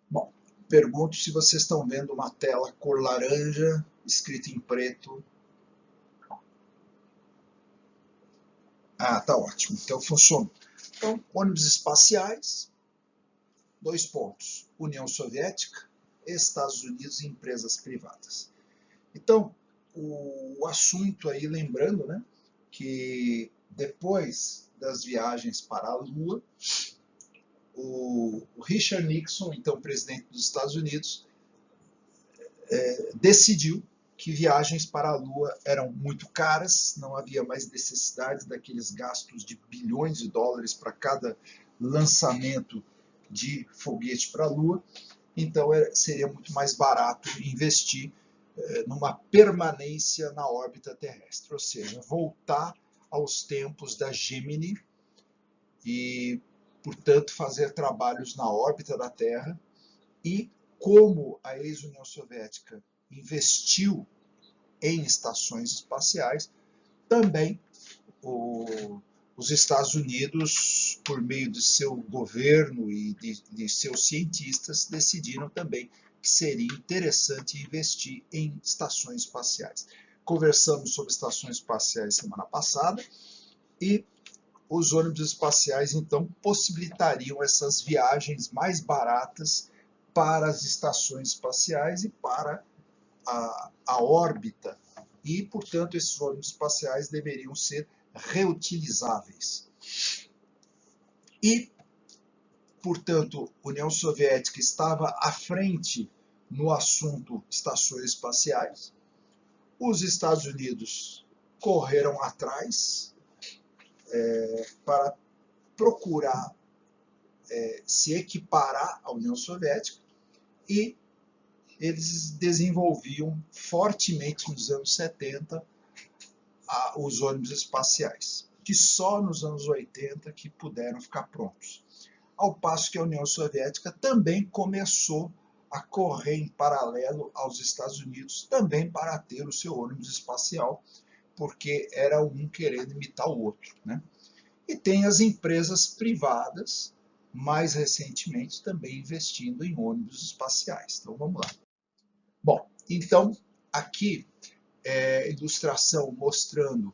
Bom, pergunto se vocês estão vendo uma tela cor laranja, escrita em preto. Ah, tá ótimo, então funcionou. Então, ônibus espaciais, 2 pontos, União Soviética, Estados Unidos e empresas privadas. Então, o assunto aí, lembrando, né, que depois das viagens para a Lua, o Richard Nixon, então presidente dos Estados Unidos, decidiu que viagens para a Lua eram muito caras, não havia mais necessidade daqueles gastos de bilhões de dólares para cada lançamento de foguete para a Lua, então seria muito mais barato investir numa permanência na órbita terrestre, ou seja, voltar aos tempos da Gemini e, portanto, fazer trabalhos na órbita da Terra. E como a ex-União Soviética investiu em estações espaciais, também os Estados Unidos, por meio de seu governo e de seus cientistas, decidiram também que seria interessante investir em estações espaciais. Conversamos sobre estações espaciais semana passada e os ônibus espaciais, então, possibilitariam essas viagens mais baratas para as estações espaciais e para a órbita. E, portanto, esses ônibus espaciais deveriam ser reutilizáveis. E, portanto, a União Soviética estava à frente no assunto estações espaciais. Os Estados Unidos correram atrás para procurar se equiparar à União Soviética e eles desenvolviam fortemente nos anos 70 os ônibus espaciais, que só nos anos 80 que puderam ficar prontos. Ao passo que a União Soviética também começou a correr em paralelo aos Estados Unidos, também para ter o seu ônibus espacial, porque era um querendo imitar o outro, né? E tem as empresas privadas, mais recentemente também investindo em ônibus espaciais. Então vamos lá. Bom, então aqui é ilustração mostrando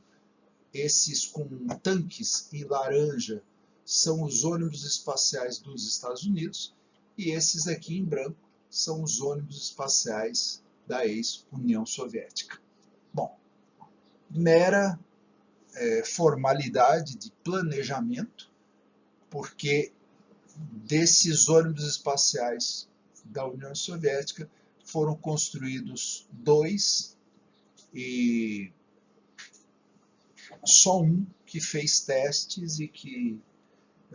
esses com tanques em laranja são os ônibus espaciais dos Estados Unidos e esses aqui em branco são os ônibus espaciais da ex-União Soviética. Bom, mera formalidade de planejamento, porque desses ônibus espaciais da União Soviética foram construídos 2 e só um que fez testes e que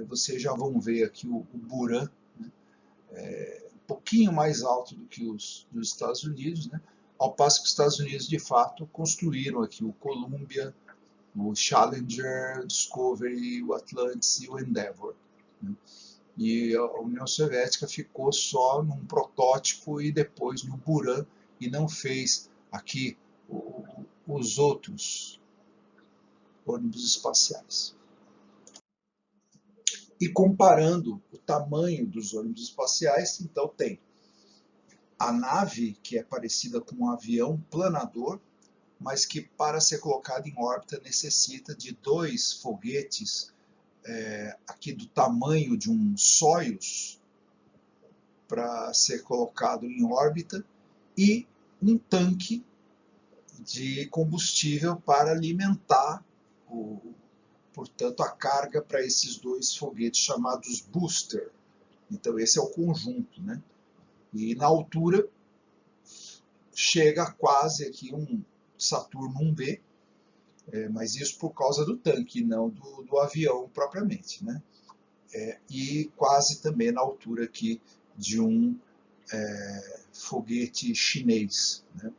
vocês já vão ver aqui o Buran, né, um pouquinho mais alto do que os dos Estados Unidos, né, ao passo que os Estados Unidos de fato construíram aqui o Columbia, o Challenger, o Discovery, o Atlantis e o Endeavour, né. E a União Soviética ficou só num protótipo e depois no Buran e não fez aqui os outros ônibus espaciais. E comparando o tamanho dos ônibus espaciais, então tem a nave, que é parecida com um avião planador, mas que para ser colocado em órbita necessita de 2 foguetes aqui do tamanho de um Soyuz para ser colocado em órbita e um tanque de combustível para alimentar portanto, a carga para esses 2 foguetes chamados booster. Então esse é o conjunto, né? E na altura chega quase aqui um Saturno 1B, mas isso por causa do tanque, não do avião propriamente, né? E quase também na altura aqui de um foguete chinês, né?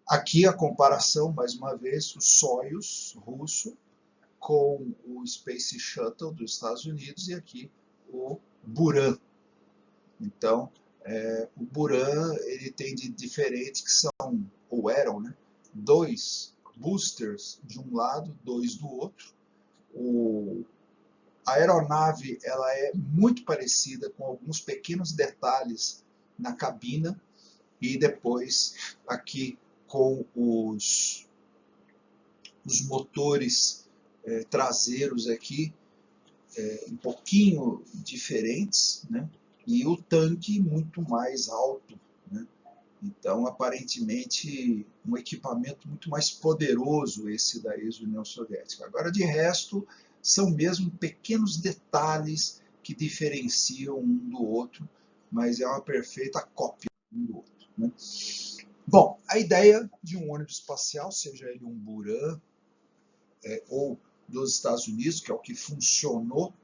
Aqui a comparação, mais uma vez, o Soyuz russo com o Space Shuttle dos Estados Unidos e aqui o Buran. Então, o Buran ele tem de diferente que são, ou eram, né, 2 boosters de um lado, 2 do outro. A aeronave ela é muito parecida, com alguns pequenos detalhes na cabina, e depois aqui com os motores traseiros aqui, um pouquinho diferentes, né? E o tanque muito mais alto, né? Então, aparentemente, um equipamento muito mais poderoso esse da ex-União Soviética. Agora, de resto, são mesmo pequenos detalhes que diferenciam um do outro, mas é uma perfeita cópia um do outro, né? Bom, a ideia de um ônibus espacial, seja ele um Buran ou dos Estados Unidos, que é o que funcionou,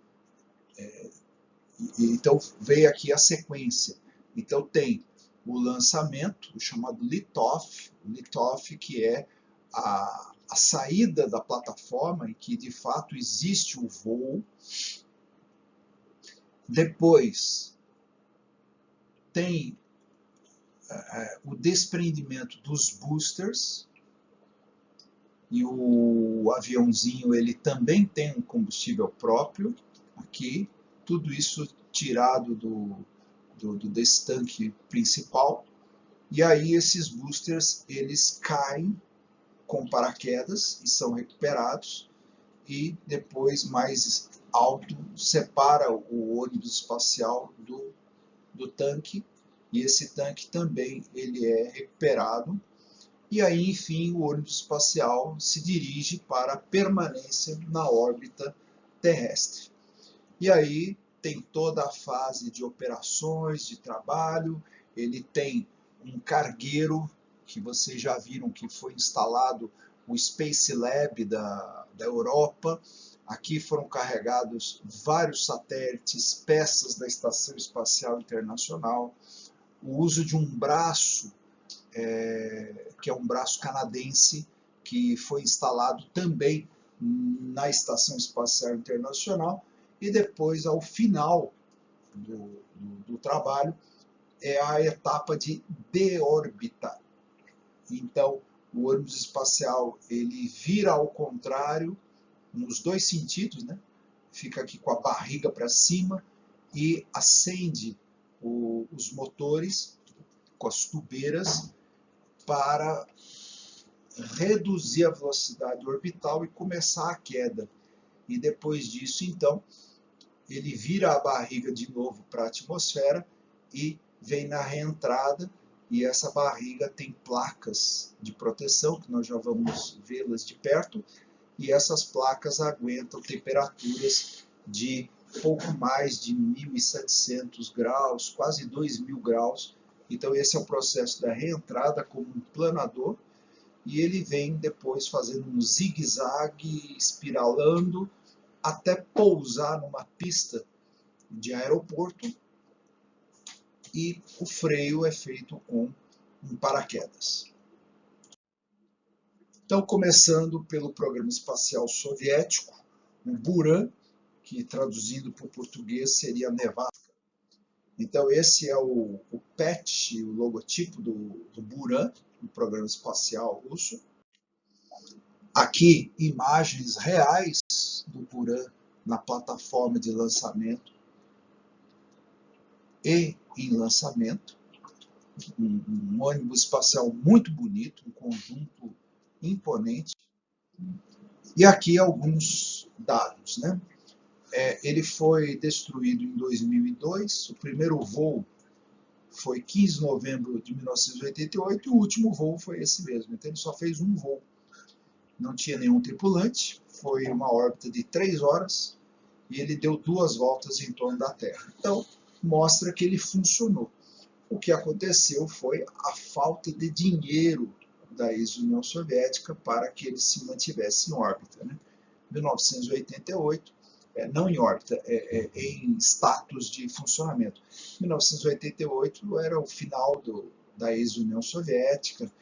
então veio aqui a sequência. Então tem o lançamento, o chamado lift-off, que é a saída da plataforma, em que de fato existe o voo. Depois tem o desprendimento dos boosters, e o aviãozinho ele também tem um combustível próprio aqui, tudo isso tirado desse tanque principal. E aí esses boosters eles caem com paraquedas e são recuperados, e depois mais alto separa o ônibus espacial do tanque, e esse tanque também ele é recuperado. E aí, enfim, o ônibus espacial se dirige para a permanência na órbita terrestre. E aí tem toda a fase de operações, de trabalho, ele tem um cargueiro, que vocês já viram que foi instalado o Space Lab da Europa. Aqui foram carregados vários satélites, peças da Estação Espacial Internacional, o uso de um braço, que é um braço canadense, que foi instalado também na Estação Espacial Internacional, e depois, ao final do trabalho, é a etapa de deórbita. Então, o ônibus espacial ele vira ao contrário, nos dois sentidos, né? Fica aqui com a barriga para cima e acende os motores com as tubeiras para reduzir a velocidade orbital e começar a queda. E depois disso, então, ele vira a barriga de novo para a atmosfera e vem na reentrada, e essa barriga tem placas de proteção, que nós já vamos vê-las de perto, e essas placas aguentam temperaturas de pouco mais de 1.700 graus, quase 2.000 graus. Então esse é o processo da reentrada como um planador, e ele vem depois fazendo um zigue-zague, espiralando, até pousar numa pista de aeroporto, e o freio é feito com um paraquedas. Então, começando pelo programa espacial soviético, o Buran, que traduzindo para o português seria Nevada. Então, esse é o patch, o logotipo do Buran, do programa espacial russo. Aqui, imagens reais do Buran na plataforma de lançamento e em lançamento. Um ônibus espacial muito bonito, um conjunto imponente. E aqui alguns dados, né? Ele foi destruído em 2002, o primeiro voo foi 15 de novembro de 1988 e o último voo foi esse mesmo. Então ele só fez um voo, não tinha nenhum tripulante, foi uma órbita de 3 horas e ele deu 2 voltas em torno da Terra. Então mostra que ele funcionou. O que aconteceu foi a falta de dinheiro da ex-União Soviética para que ele se mantivesse em órbita, né? 1988, não em órbita, em status de funcionamento. 1988 era o final da ex-União Soviética,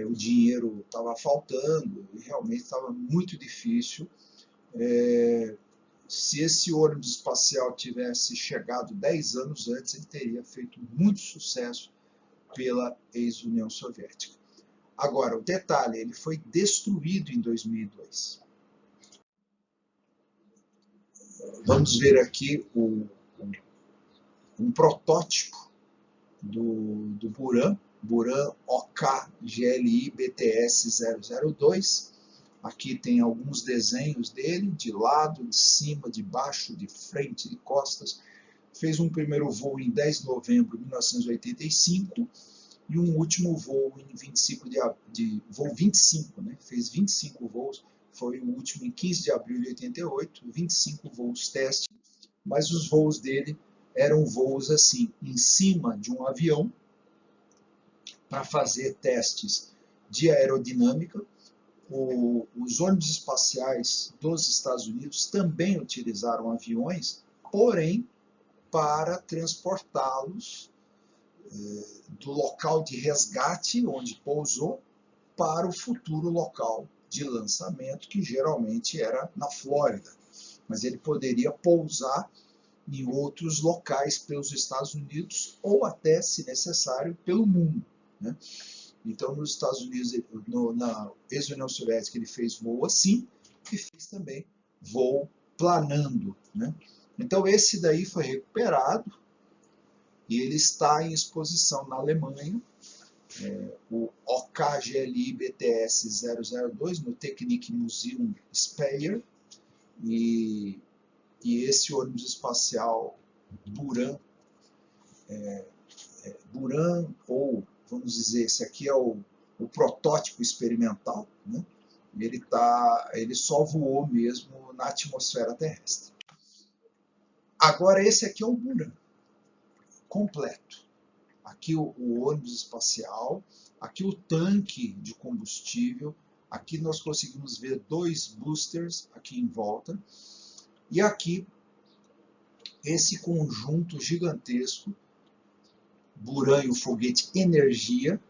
o dinheiro estava faltando e realmente estava muito difícil. Se esse ônibus espacial tivesse chegado 10 anos antes, ele teria feito muito sucesso pela ex-União Soviética. Agora, o detalhe, ele foi destruído em 2002. Vamos ver aqui um protótipo do Buran, Buran OK-GLI BTS 002. Aqui tem alguns desenhos dele, de lado, de cima, de baixo, de frente, de costas. Fez um primeiro voo em 10 de novembro de 1985 e um último voo em 25 voo 25, né? Fez 25 voos, foi o último em 15 de abril de 88, 25 voos teste, mas os voos dele eram voos assim, em cima de um avião, para fazer testes de aerodinâmica. Os ônibus espaciais dos Estados Unidos também utilizaram aviões, porém para transportá-los do local de resgate, onde pousou, para o futuro local de lançamento, que geralmente era na Flórida. Mas ele poderia pousar em outros locais pelos Estados Unidos ou até, se necessário, pelo mundo, né? Então, nos Estados Unidos, na ex-União Soviética, ele fez voo assim e fez também voo planando, né? Então, esse daí foi recuperado e ele está em exposição na Alemanha, o OK-GLI BTS 002, no Technikmuseum Speyer, e esse ônibus espacial Buran, Buran, ou vamos dizer, esse aqui é o protótipo experimental, né? Ele só voou mesmo na atmosfera terrestre. Agora esse aqui é o Buran completo. Aqui o ônibus espacial, aqui o tanque de combustível, aqui nós conseguimos ver 2 boosters aqui em volta, e aqui esse conjunto gigantesco, Buran e o foguete Energia,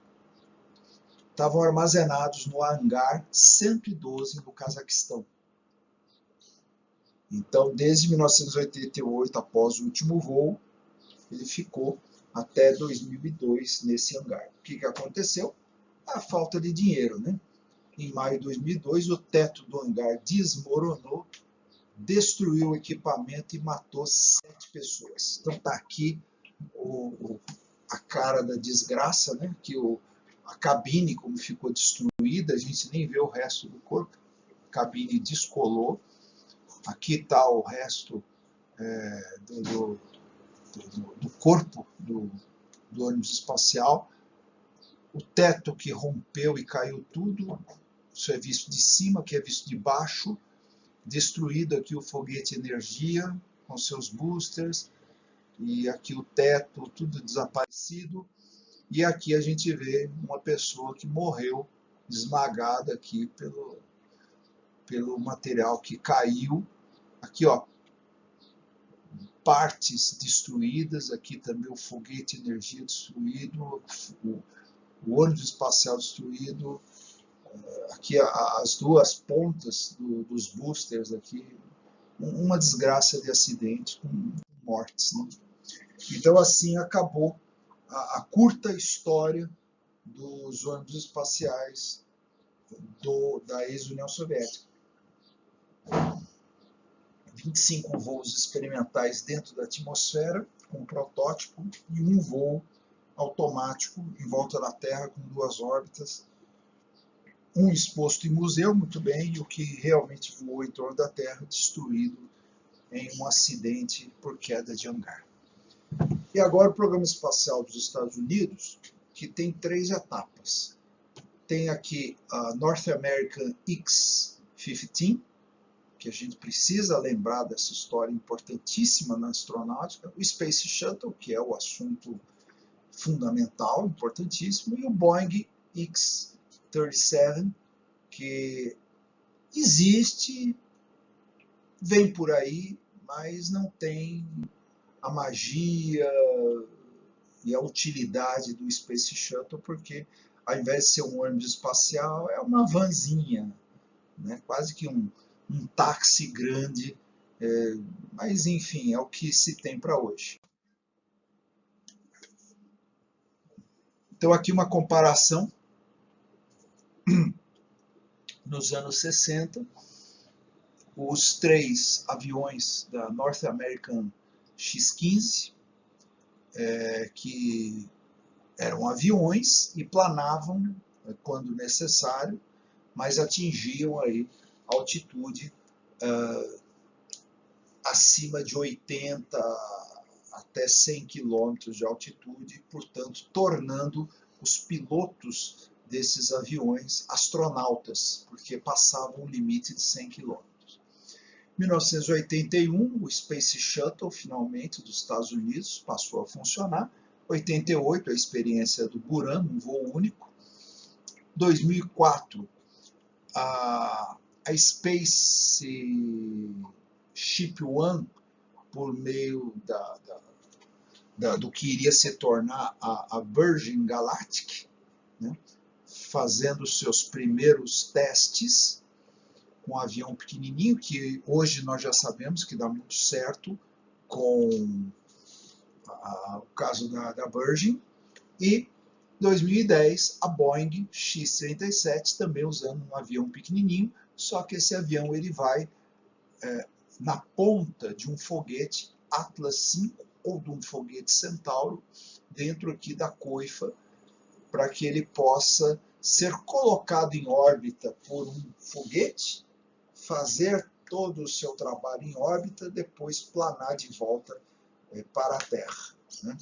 estavam armazenados no hangar 112 no Cazaquistão. Então, desde 1988, após o último voo, ele ficou até 2002 nesse hangar. O que aconteceu? A falta de dinheiro, né? Em maio de 2002, o teto do hangar desmoronou, destruiu o equipamento e matou 7 pessoas. Então está aqui a cara da desgraça, né? Que a cabine, como ficou destruída, a gente nem vê o resto do corpo. A cabine descolou. Aqui está o resto do corpo do ônibus espacial. O teto que rompeu e caiu tudo. Isso é visto de cima, aqui é visto de baixo. Destruído aqui o foguete Energia com seus boosters. E aqui o teto, tudo desaparecido. E aqui a gente vê uma pessoa que morreu esmagada aqui pelo material que caiu. Aqui, ó, partes destruídas. Aqui também o foguete Energia destruído, o ônibus espacial destruído. Aqui as duas pontas dos boosters aqui. Uma desgraça de acidente com mortes, né? Então assim acabou a curta história dos ônibus espaciais da ex-União Soviética. 25 voos experimentais dentro da atmosfera, com um protótipo, e um voo automático em volta da Terra com 2 órbitas. Um exposto em museu, muito bem, e o que realmente voou em torno da Terra, destruído em um acidente por queda de hangar. E agora o programa espacial dos Estados Unidos, que tem 3 etapas. Tem aqui a North American X-15, que a gente precisa lembrar dessa história importantíssima na astronáutica, o Space Shuttle, que é o assunto fundamental, importantíssimo, e o Boeing X-37, que existe, vem por aí, mas não tem a magia e a utilidade do Space Shuttle, porque ao invés de ser um ônibus espacial, é uma vanzinha, né? Quase que um táxi grande, mas enfim, é o que se tem para hoje. Então aqui uma comparação nos anos 60, os 3 aviões da North American X-15, que eram aviões e planavam quando necessário, mas atingiam aí altitude acima de 80 até 100 quilômetros de altitude, portanto, tornando os pilotos desses aviões astronautas, porque passavam o limite de 100 quilômetros. Em 1981, o Space Shuttle, finalmente, dos Estados Unidos, passou a funcionar. 88, a experiência do Buran, um voo único. 2004, a Space Ship One, por meio do que iria se tornar a Virgin Galactic, né, fazendo seus primeiros testes com um avião pequenininho, que hoje nós já sabemos que dá muito certo com o caso da Virgin. E 2010, a Boeing X-37, também usando um avião pequenininho, só que esse avião ele vai na ponta de um foguete Atlas V ou de um foguete Centauro, dentro aqui da coifa, para que ele possa ser colocado em órbita por um foguete, fazer todo o seu trabalho em órbita, depois planar de volta para a Terra, né?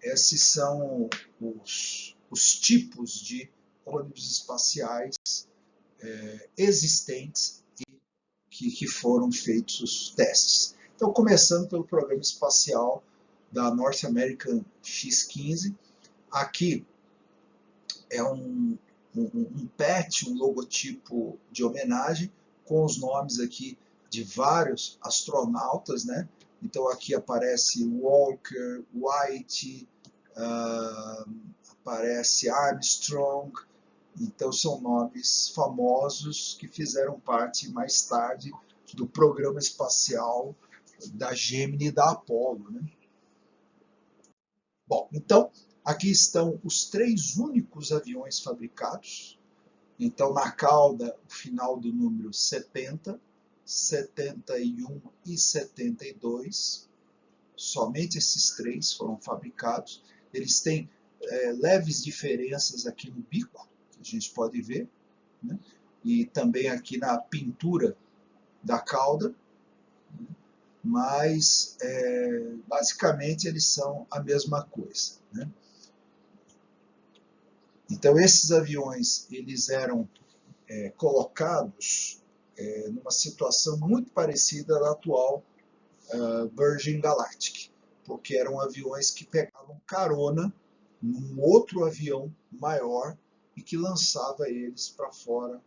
Esses são os tipos de ônibus espaciais existentes e que foram feitos os testes. Então, começando pelo programa espacial da North American X-15, aqui é um patch, um logotipo de homenagem, com os nomes aqui de vários astronautas, né? Então aqui aparece Walker, White, aparece Armstrong. Então são nomes famosos que fizeram parte mais tarde do programa espacial da Gemini e da Apollo, né? Bom, então aqui estão os 3 únicos aviões fabricados. Então na cauda, o final do número 70, 71 e 72. Somente esses 3 foram fabricados. Eles têm leves diferenças aqui no bico, que a gente pode ver, né? E também aqui na pintura da cauda, né? Mas basicamente eles são a mesma coisa, né? Então esses aviões eles eram colocados numa situação muito parecida à atual Virgin Galactic, porque eram aviões que pegavam carona num outro avião maior e que lançava eles para fora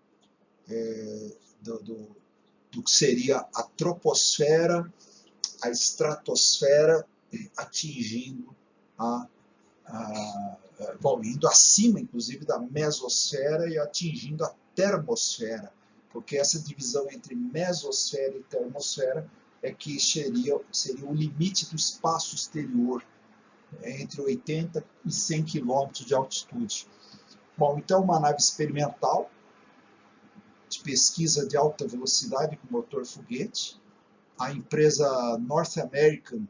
do que seria a troposfera, a estratosfera, atingindo indo acima, inclusive, da mesosfera e atingindo a termosfera, porque essa divisão entre mesosfera e termosfera é que seria o limite do espaço exterior, entre 80 e 100 km de altitude. Bom, então uma nave experimental de pesquisa de alta velocidade com motor foguete. A empresa North American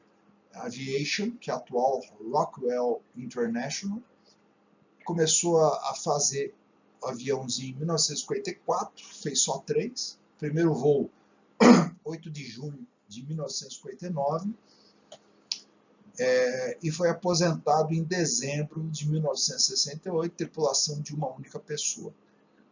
Aviation, que é a atual Rockwell International, começou a fazer aviãozinho em 1954, fez só 3. Primeiro voo, 8 de junho de 1959, e foi aposentado em dezembro de 1968, tripulação de uma única pessoa.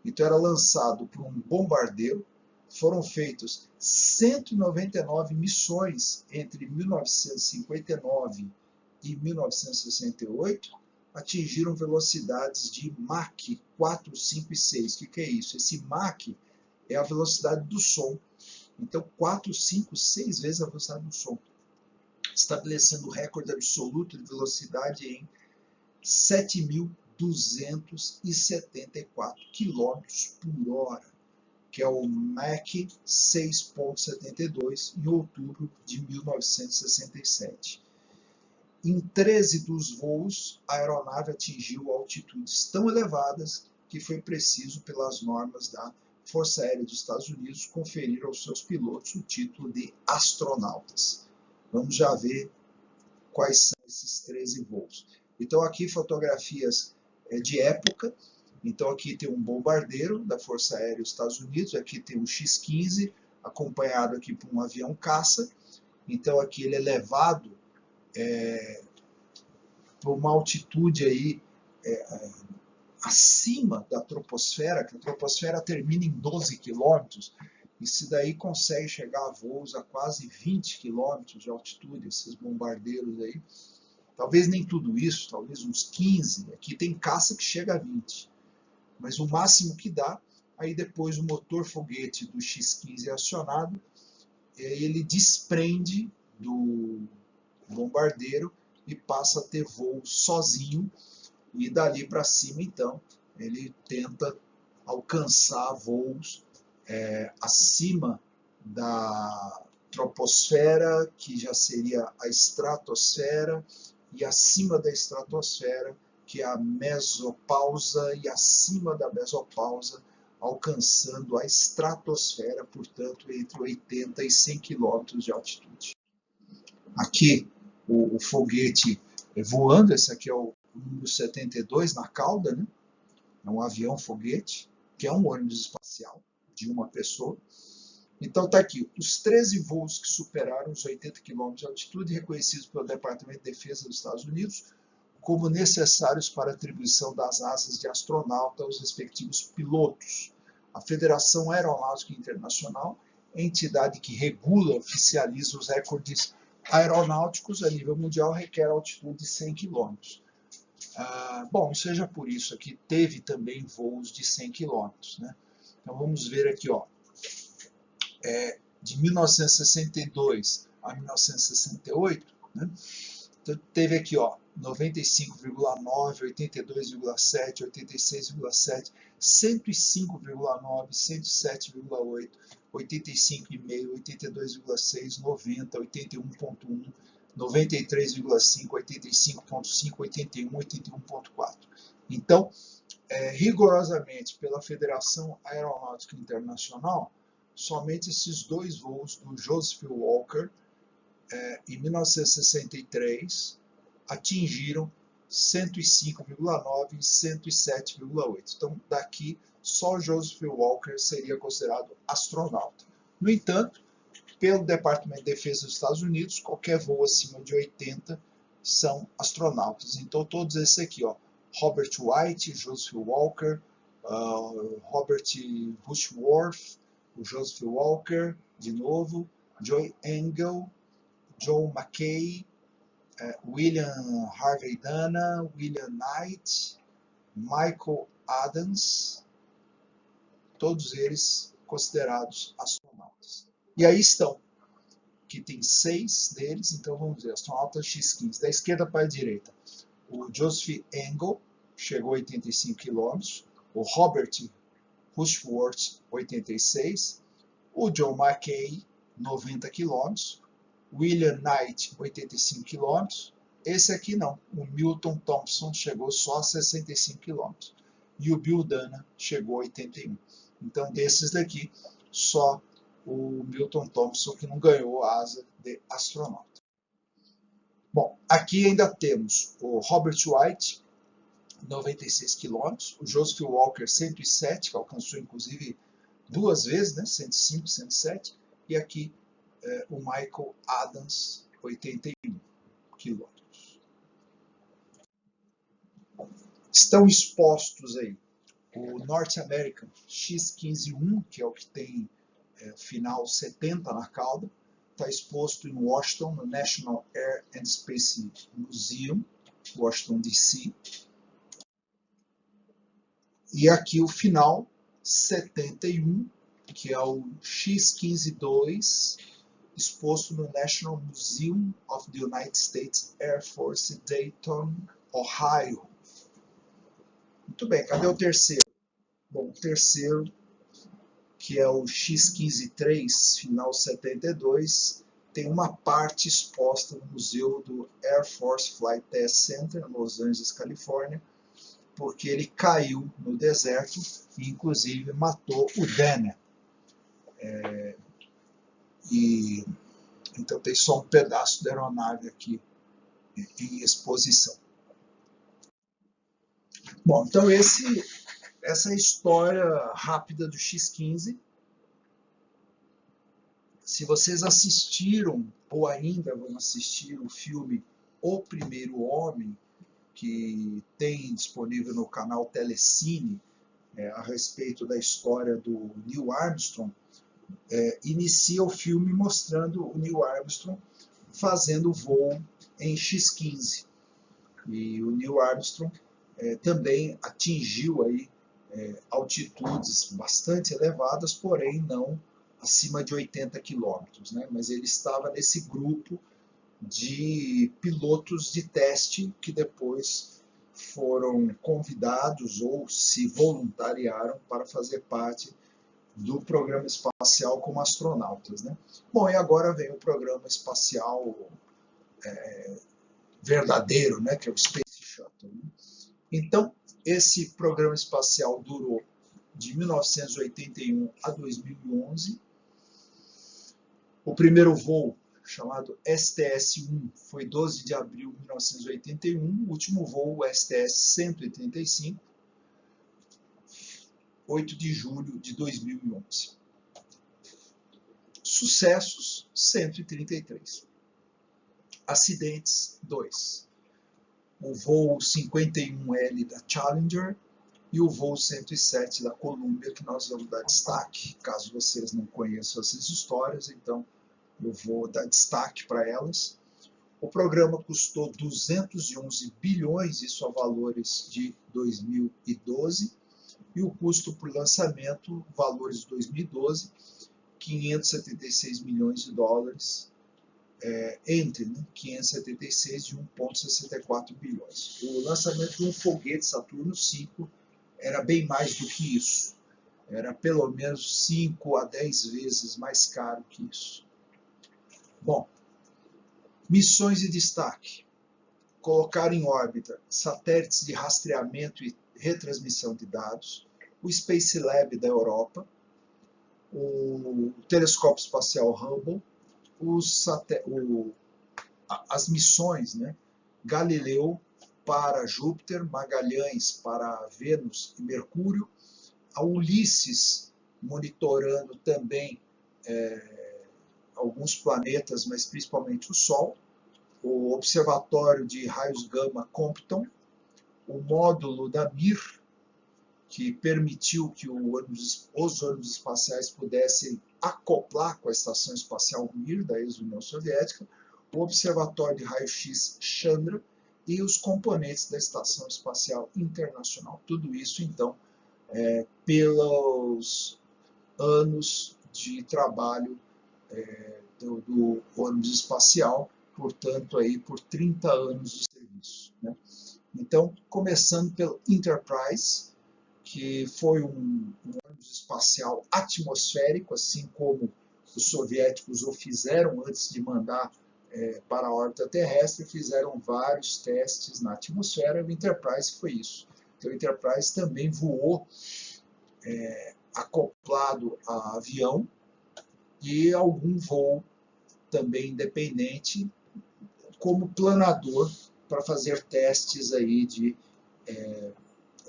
Então era lançado por um bombardeiro. Foram feitas 199 missões entre 1959 e 1968, atingiram velocidades de Mach 4, 5 e 6. O que é isso? Esse Mach é a velocidade do som. Então, 4, 5, 6 vezes a velocidade do som, estabelecendo o recorde absoluto de velocidade em 7.274 km por hora, que é o Mach 6.72, em outubro de 1967. Em 13 dos voos, a aeronave atingiu altitudes tão elevadas que foi preciso, pelas normas da Força Aérea dos Estados Unidos, conferir aos seus pilotos o título de astronautas. Vamos já ver quais são esses 13 voos. Então aqui fotografias de época. Então aqui tem um bombardeiro da Força Aérea dos Estados Unidos, aqui tem um X-15, acompanhado aqui por um avião caça. Então aqui ele é levado para uma altitude aí acima da troposfera, que a troposfera termina em 12 quilômetros, e se daí consegue chegar a voos a quase 20 quilômetros de altitude, esses bombardeiros aí. Talvez nem tudo isso, talvez uns 15, aqui tem caça que chega a 20. Mas o máximo que dá, aí depois o motor foguete do X-15 é acionado, ele desprende do bombardeiro e passa a ter voo sozinho, e dali para cima, então, ele tenta alcançar voos acima da troposfera, que já seria a estratosfera, e acima da estratosfera, que é a mesopausa, e acima da mesopausa, alcançando a estratosfera, portanto, entre 80 e 100 quilômetros de altitude. Aqui, o foguete voando, esse aqui é o número 72 na cauda, né? É um avião-foguete, que é um ônibus espacial de uma pessoa. Então está aqui, os 13 voos que superaram os 80 km de altitude, reconhecidos pelo Departamento de Defesa dos Estados Unidos como necessários para a atribuição das asas de astronauta aos respectivos pilotos. A Federação Aeronáutica Internacional é a entidade que regula e oficializa os recordes aeronáuticos a nível mundial, requer altitude de 100 km. Bom, seja por isso, aqui teve também voos de 100 km. Né? Então vamos ver aqui, ó, de 1962 a 1968, né? Então, teve aqui, ó, 95,9, 82,7, 86,7, 105,9, 107,8, 85,5, 82,6, 90, 81,1, 93,5, 85,5, 81, 81,4. Então, rigorosamente pela Federação Aeronáutica Internacional, somente esses dois voos do Joseph Walker, em 1963, atingiram 105,9 e 107,8. Então, daqui, só Joseph Walker seria considerado astronauta. No entanto, pelo Departamento de Defesa dos Estados Unidos, qualquer voo acima de 80 são astronautas. Então, todos esses aqui, ó, Robert White, Joseph Walker, Robert Rushworth, o Joseph Walker, de novo, Joy Engel, John McKay, William Harvey Dana, William Knight, Michael Adams, todos eles considerados astronautas. E aí estão, que tem 6 deles, então vamos ver, astronauta X-15, da esquerda para a direita. O Joseph Engel chegou a 85 km, o Robert Rushworth, 86, o John McKay, 90 km, William Knight, 85 km, esse aqui não, o Milton Thompson chegou só a 65 km, e o Bill Dana chegou a 81. Então, desses daqui, só o Milton Thompson que não ganhou a asa de astronauta. Bom, aqui ainda temos o Robert White, 96 km, o Joseph Walker, 107, que alcançou inclusive 2 vezes, né, 105, 107, e aqui o Michael Adams, 81 km. Estão expostos aí o North American X-15-1, que é o que tem final 70 na cauda, está exposto em Washington, no National Air and Space Museum, Washington, D.C. E aqui o final 71, que é o X-15-2, exposto no National Museum of the United States Air Force, Dayton, Ohio. Muito bem, cadê o terceiro? Bom, o terceiro, que é o X-15-3, final 72, tem uma parte exposta no Museu do Air Force Flight Test Center, em Los Angeles, Califórnia, porque ele caiu no deserto e, inclusive, matou o Denner. E então tem só um pedaço da aeronave aqui em exposição. Bom, então essa é a história rápida do X-15. Se vocês assistiram ou ainda vão assistir o filme O Primeiro Homem, que tem disponível no canal Telecine, a respeito da história do Neil Armstrong, inicia o filme mostrando o Neil Armstrong fazendo voo em X-15. E o Neil Armstrong também atingiu aí, altitudes bastante elevadas, porém não acima de 80 quilômetros, né? Mas ele estava nesse grupo de pilotos de teste que depois foram convidados ou se voluntariaram para fazer parte do programa espacial como astronautas, né? Bom, e agora vem o programa espacial verdadeiro, né, que é o Space Shuttle, né? Então, esse programa espacial durou de 1981 a 2011. O primeiro voo, chamado STS-1, foi 12 de abril de 1981. O último voo, o STS-135, 8 de julho de 2011. Sucessos, 133. Acidentes, 2. O voo 51L da Challenger e o voo 107 da Columbia, que nós vamos dar destaque. Caso vocês não conheçam essas histórias, então eu vou dar destaque para elas. O programa custou 211 bilhões, isso a valores de 2012, e o custo por lançamento, valores de 2012, 576 milhões de dólares, entre 576 e 1,64 bilhões. O lançamento de um foguete Saturno V era bem mais do que isso. Era pelo menos 5 a 10 vezes mais caro que isso. Bom, missões de destaque. Colocar em órbita satélites de rastreamento e retransmissão de dados, o Space Lab da Europa, o telescópio espacial Hubble, as missões, né? Galileu para Júpiter, Magalhães para Vênus e Mercúrio, a Ulisses monitorando também alguns planetas, mas principalmente o Sol, o Observatório de Raios Gama Compton, o módulo da Mir, que permitiu que os ônibus espaciais pudessem acoplar com a Estação Espacial Mir, da ex-União Soviética, o Observatório de Raio-X Chandra e os componentes da Estação Espacial Internacional. Tudo isso, então, pelos anos de trabalho do ônibus espacial, portanto, aí, por 30 anos de serviço, né? Então, começando pelo Enterprise, que foi um ônibus espacial atmosférico, assim como os soviéticos o fizeram antes de mandar para a órbita terrestre, fizeram vários testes na atmosfera. O Enterprise foi isso. Então, o Enterprise também voou acoplado a avião e algum voo também independente como planador para fazer testes aí de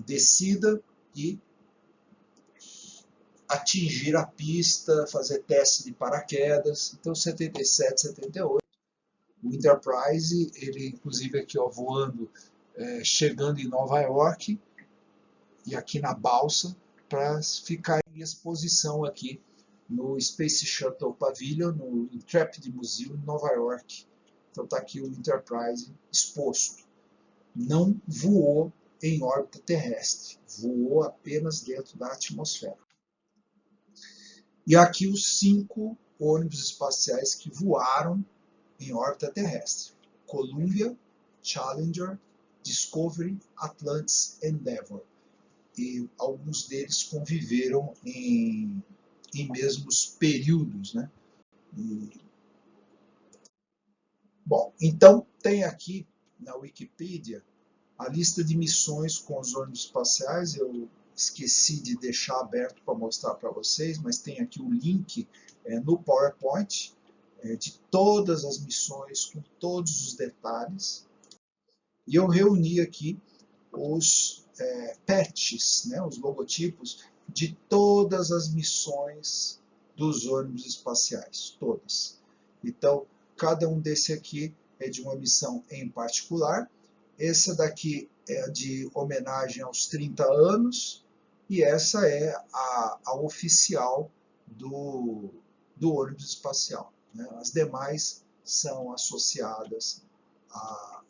descida e atingir a pista, fazer teste de paraquedas. Então, 77, 78, o Enterprise, ele inclusive aqui ó, voando, chegando em Nova York e aqui na balsa, para ficar em exposição aqui no Space Shuttle Pavilion, no Intrepid Museum em Nova York. Então está aqui o Enterprise exposto. Não voou em órbita terrestre, voou apenas dentro da atmosfera. E aqui os 5 ônibus espaciais que voaram em órbita terrestre: Columbia, Challenger, Discovery, Atlantis, Endeavour. E alguns deles conviveram em mesmos períodos, né? Bom, então tem aqui na Wikipedia A lista de missões com os ônibus espaciais eu esqueci de deixar aberto para mostrar para vocês, mas tem aqui o link no PowerPoint de todas as missões, com todos os detalhes. E eu reuni aqui os patches, né, os logotipos de todas as missões dos ônibus espaciais, todas. Então, cada um desse aqui é de uma missão em particular. Essa daqui é de homenagem aos 30 anos e essa é a oficial do ônibus espacial, né? As demais são associadas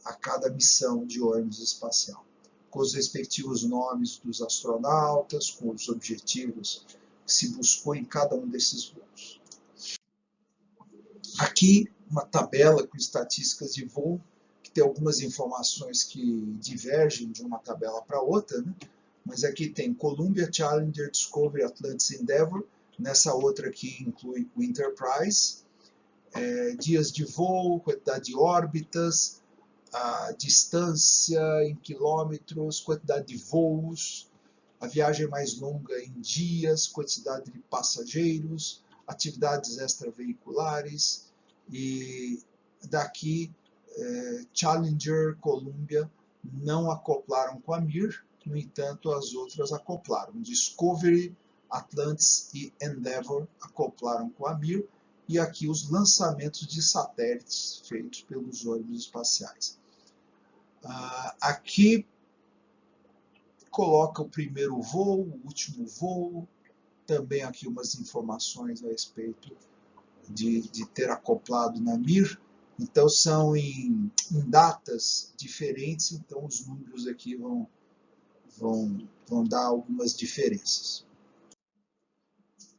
a cada missão de ônibus espacial, com os respectivos nomes dos astronautas, com os objetivos que se buscou em cada um desses voos. Aqui, uma tabela com estatísticas de voo, que tem algumas informações que divergem de uma tabela para outra, né? Mas aqui tem Columbia, Challenger, Discovery, Atlantis, Endeavour. Nessa outra aqui inclui o Enterprise. Dias de voo, quantidade de órbitas, a distância em quilômetros, quantidade de voos, a viagem mais longa em dias, quantidade de passageiros, atividades extraveiculares, e daqui Challenger, Columbia não acoplaram com a Mir, no entanto as outras acoplaram. Discovery, Atlantis e Endeavour acoplaram com a Mir, e aqui os lançamentos de satélites feitos pelos ônibus espaciais. Aqui coloca o primeiro voo, o último voo, também aqui umas informações a respeito de ter acoplado na Mir. Então são em datas diferentes, então os números aqui vão dar algumas diferenças.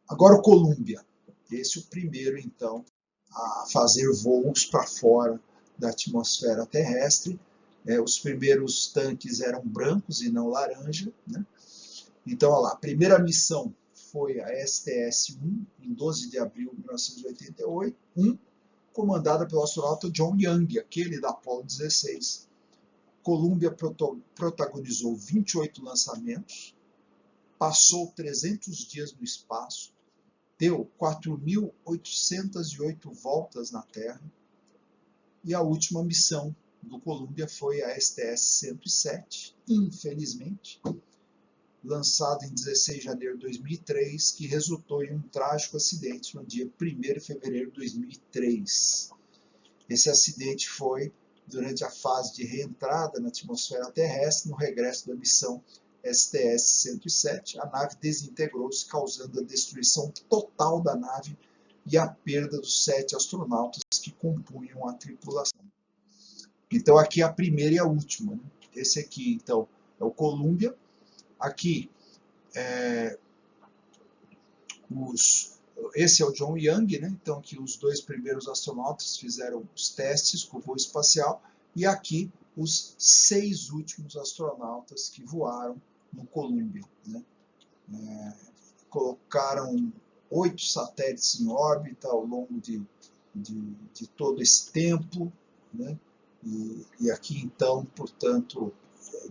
Agora o Columbia, esse é o primeiro então a fazer voos para fora da atmosfera terrestre. Os primeiros tanques eram brancos e não laranja, né? Então, olha lá, a primeira missão foi a STS-1, em 12 de abril de 1988, comandada pelo astronauta John Young, aquele da Apollo 16. Columbia protagonizou 28 lançamentos, passou 300 dias no espaço, deu 4.808 voltas na Terra, e a última missão do Columbia foi a STS-107, infelizmente, lançado em 16 de janeiro de 2003, que resultou em um trágico acidente no dia 1º de fevereiro de 2003. Esse acidente foi durante a fase de reentrada na atmosfera terrestre, no regresso da missão STS-107. A nave desintegrou-se, causando a destruição total da nave e a perda dos 7 astronautas que compunham a tripulação. Então aqui é a primeira e a última, né? Esse aqui, então, é o Columbia. Aqui, esse é o John Young, né? Então aqui os 2 primeiros astronautas fizeram os testes com o voo espacial, e aqui os 6 últimos astronautas que voaram no Columbia, né? Colocaram 8 satélites em órbita ao longo de todo esse tempo, né? E aqui então, portanto,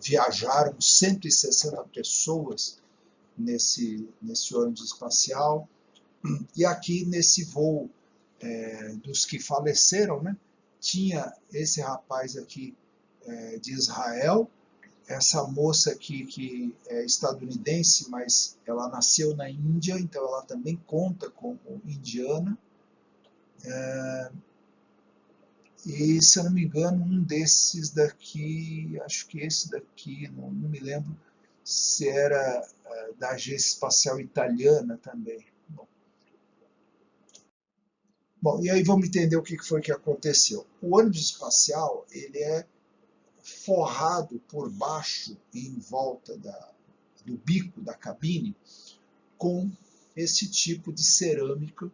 viajaram 160 pessoas nesse ônibus espacial. E aqui nesse voo dos que faleceram, né, tinha esse rapaz aqui de Israel, essa moça aqui que é estadunidense, mas ela nasceu na Índia, então ela também conta como indiana. E, se eu não me engano, um desses daqui, acho que esse daqui, não me lembro se era da Agência Espacial Italiana também. Bom, e aí vamos entender o que foi que aconteceu. O ônibus espacial, ele é forrado por baixo e em volta do bico da cabine com esse tipo de cerâmica,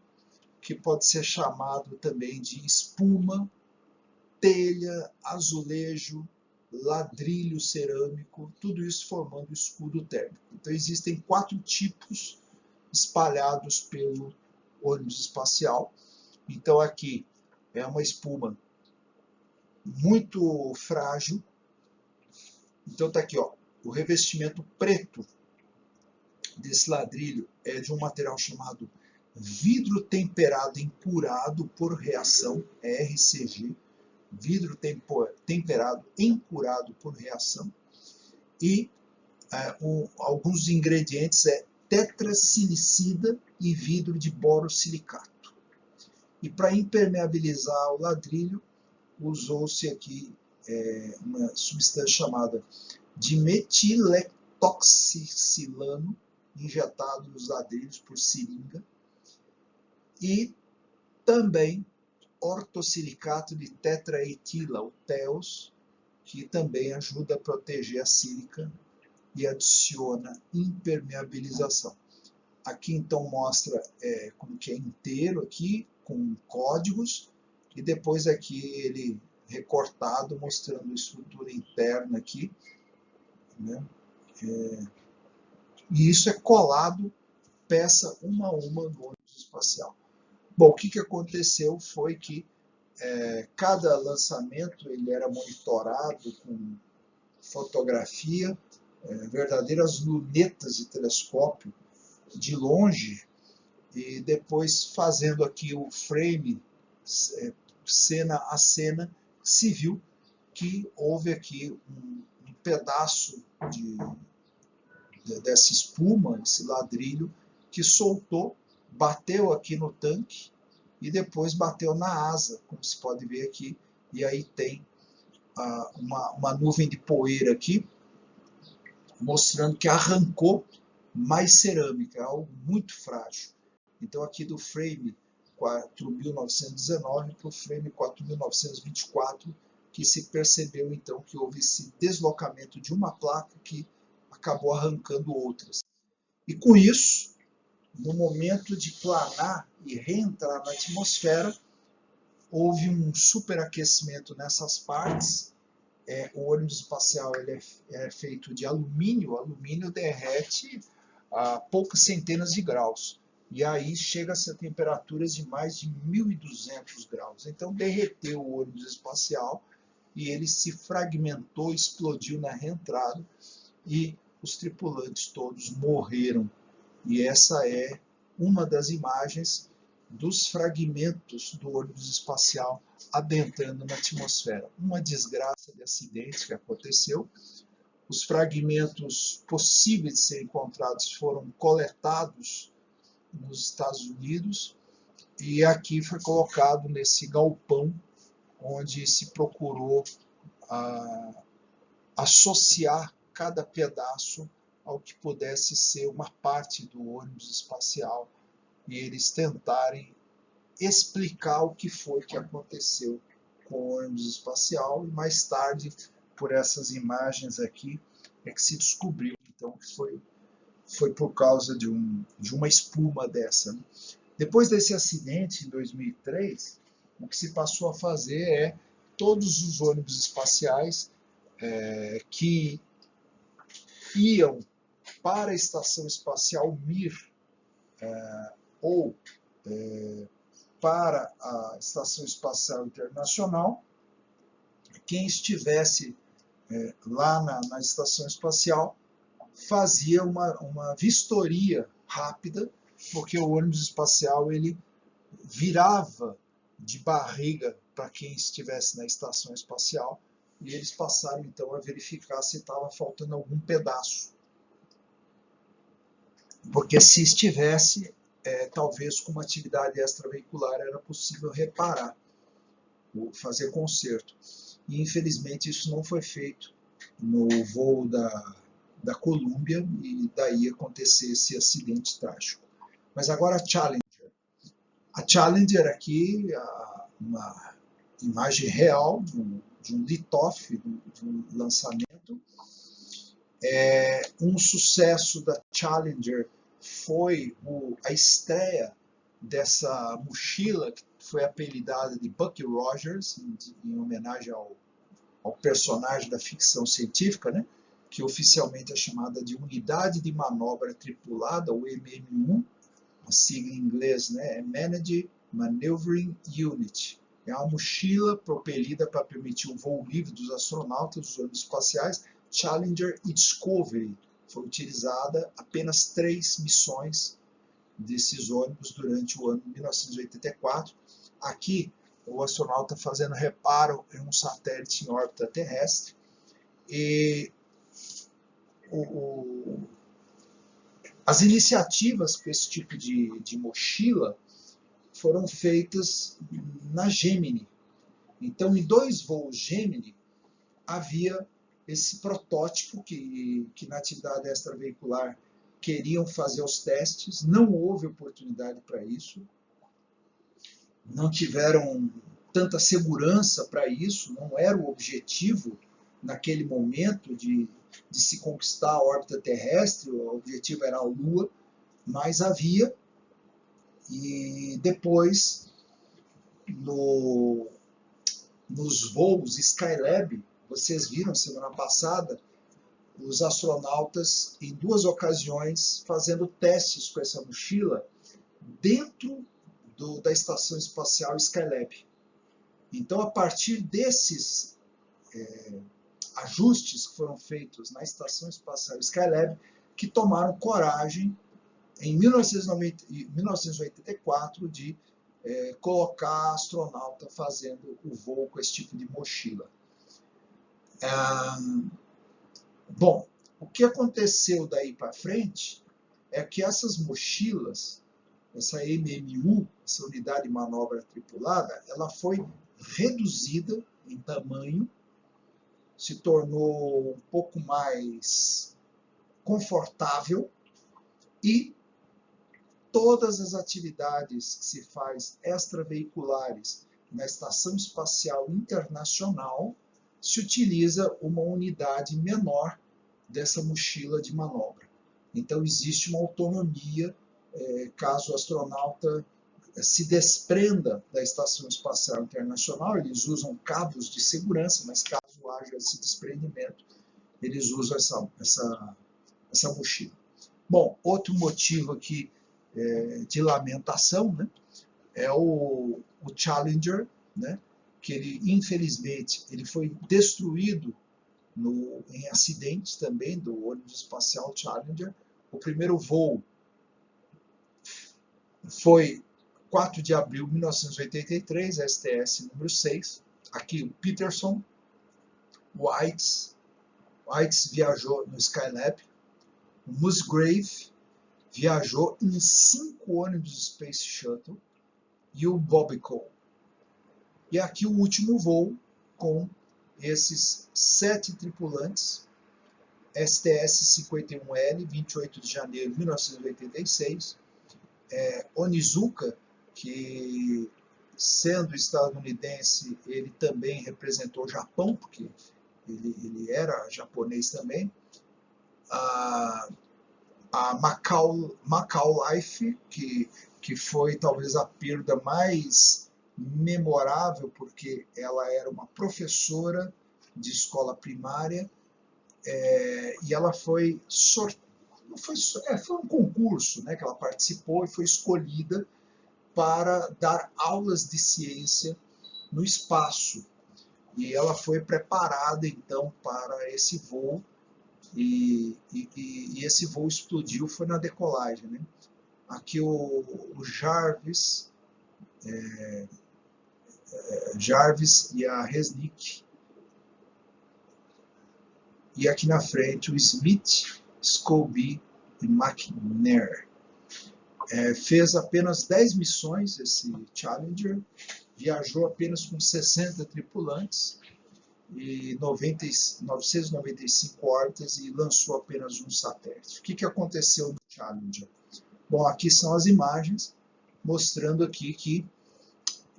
que pode ser chamado também de espuma, telha, azulejo, ladrilho cerâmico, tudo isso formando escudo térmico. Então existem 4 tipos espalhados pelo ônibus espacial. Então aqui é uma espuma muito frágil, Então está aqui, ó, o revestimento preto desse ladrilho é de um material chamado vidro temperado empurado por reação, RCG, vidro temperado empurado por reação, e alguns ingredientes é tetrasilicida e vidro de borosilicato. E para impermeabilizar o ladrilho, usou-se aqui uma substância chamada dimetiletoxicilano, injetado nos ladrilhos por seringa, e também ortosilicato de tetraetila, o TEOS, que também ajuda a proteger a sílica e adiciona impermeabilização. Aqui então mostra como que é inteiro aqui, com códigos, e depois aqui ele recortado, mostrando a estrutura interna aqui, né? E isso é colado peça uma a uma no ônibus espacial. Bom, o que aconteceu foi que cada lançamento ele era monitorado com fotografia, verdadeiras lunetas de telescópio de longe, e depois fazendo aqui o frame, cena a cena, se viu que houve aqui um pedaço dessa espuma, esse ladrilho, que soltou, bateu aqui no tanque e depois bateu na asa, como se pode ver aqui, e aí tem uma nuvem de poeira aqui, mostrando que arrancou mais cerâmica, algo muito frágil. Então aqui do frame 4.919 para o frame 4.924, que se percebeu então que houve esse deslocamento de uma placa que acabou arrancando outras. E com isso, no momento de planar e reentrar na atmosfera, houve um superaquecimento nessas partes. O ônibus espacial ele é feito de alumínio, o alumínio derrete a poucas centenas de graus. E aí chega-se a temperaturas de mais de 1.200 graus. Então derreteu o ônibus espacial e ele se fragmentou, explodiu na reentrada e os tripulantes todos morreram. E essa é uma das imagens dos fragmentos do ônibus espacial adentrando na atmosfera. Uma desgraça de acidente que aconteceu. Os fragmentos possíveis de serem encontrados foram coletados nos Estados Unidos e aqui foi colocado nesse galpão onde se procurou associar cada pedaço ao que pudesse ser uma parte do ônibus espacial e eles tentarem explicar o que foi que aconteceu com o ônibus espacial, e mais tarde, por essas imagens aqui, é que se descobriu então que foi por causa de uma espuma dessa. Né? Depois desse acidente, em 2003, o que se passou a fazer é todos os ônibus espaciais que iam para a Estação Espacial Mir ou para a Estação Espacial Internacional, quem estivesse lá na Estação Espacial fazia uma vistoria rápida, porque o ônibus espacial ele virava de barriga para quem estivesse na Estação Espacial, e eles passaram então a verificar se estava faltando algum pedaço. Porque se estivesse, talvez com uma atividade extraveicular era possível reparar, ou fazer conserto. E infelizmente isso não foi feito no voo da Columbia, e daí acontecer esse acidente trágico. Mas agora a Challenger. A Challenger aqui, uma imagem real de um lift-off, de um lançamento. Um sucesso da Challenger foi a estreia dessa mochila, que foi apelidada de Bucky Rogers, em homenagem ao personagem da ficção científica, né, que oficialmente é chamada de Unidade de Manobra Tripulada, ou MM1, a sigla em inglês, né, é Managed Maneuvering Unit. É uma mochila propelida para permitir o voo livre dos astronautas dos ônibus espaciais, Challenger e Discovery. Foi utilizada apenas 3 missões desses ônibus durante o ano de 1984. Aqui, o astronauta fazendo reparo em um satélite em órbita terrestre. E as iniciativas para esse tipo de mochila foram feitas na Gemini. Então, em 2 voos Gemini, havia esse protótipo que na atividade extraveicular queriam fazer os testes. Não houve oportunidade para isso. Não tiveram tanta segurança para isso. Não era o objetivo, naquele momento, de se conquistar a órbita terrestre. O objetivo era a Lua, mas havia. E depois, nos voos Skylab, vocês viram semana passada, os astronautas, em 2 ocasiões, fazendo testes com essa mochila dentro da Estação Espacial Skylab. Então, a partir desses ajustes que foram feitos na Estação Espacial Skylab, que tomaram coragem, em 1984, de colocar astronauta fazendo o voo com esse tipo de mochila. Bom, o que aconteceu daí para frente é que essas mochilas, essa MMU, essa unidade de manobra tripulada, ela foi reduzida em tamanho, se tornou um pouco mais confortável e todas as atividades que se faz extraveiculares na Estação Espacial Internacional se utiliza uma unidade menor dessa mochila de manobra. Então existe uma autonomia caso o astronauta se desprenda da Estação Espacial Internacional. Eles usam cabos de segurança, mas caso haja esse desprendimento, eles usam essa mochila. Bom, outro motivo aqui de lamentação, né, é o Challenger, né, que ele, infelizmente, ele foi destruído em acidentes também do ônibus espacial Challenger. O primeiro voo foi 4 de abril de 1983, STS número 6. Aqui o Peterson, Whites viajou no Skylab, o Musgrave viajou em 5 ônibus Space Shuttle e o Bobby. E aqui o último voo com esses 7 tripulantes, STS-51L, 28 de janeiro de 1986, Onizuka, que sendo estadunidense, ele também representou o Japão, porque ele era japonês também, a Macau Life, que foi talvez a perda mais memorável, porque ela era uma professora de escola primária, e ela foi foi um concurso, né, que ela participou e foi escolhida para dar aulas de ciência no espaço. E ela foi preparada, então, para esse voo, e esse voo explodiu, foi na decolagem, né? Aqui o Jarvis e a Resnick. E aqui na frente o Smith, Scobie e McNair. Fez apenas 10 missões esse Challenger, viajou apenas com 60 tripulantes e 995 órbitas e lançou apenas um satélite. O que aconteceu no Challenger? Bom, aqui são as imagens mostrando aqui que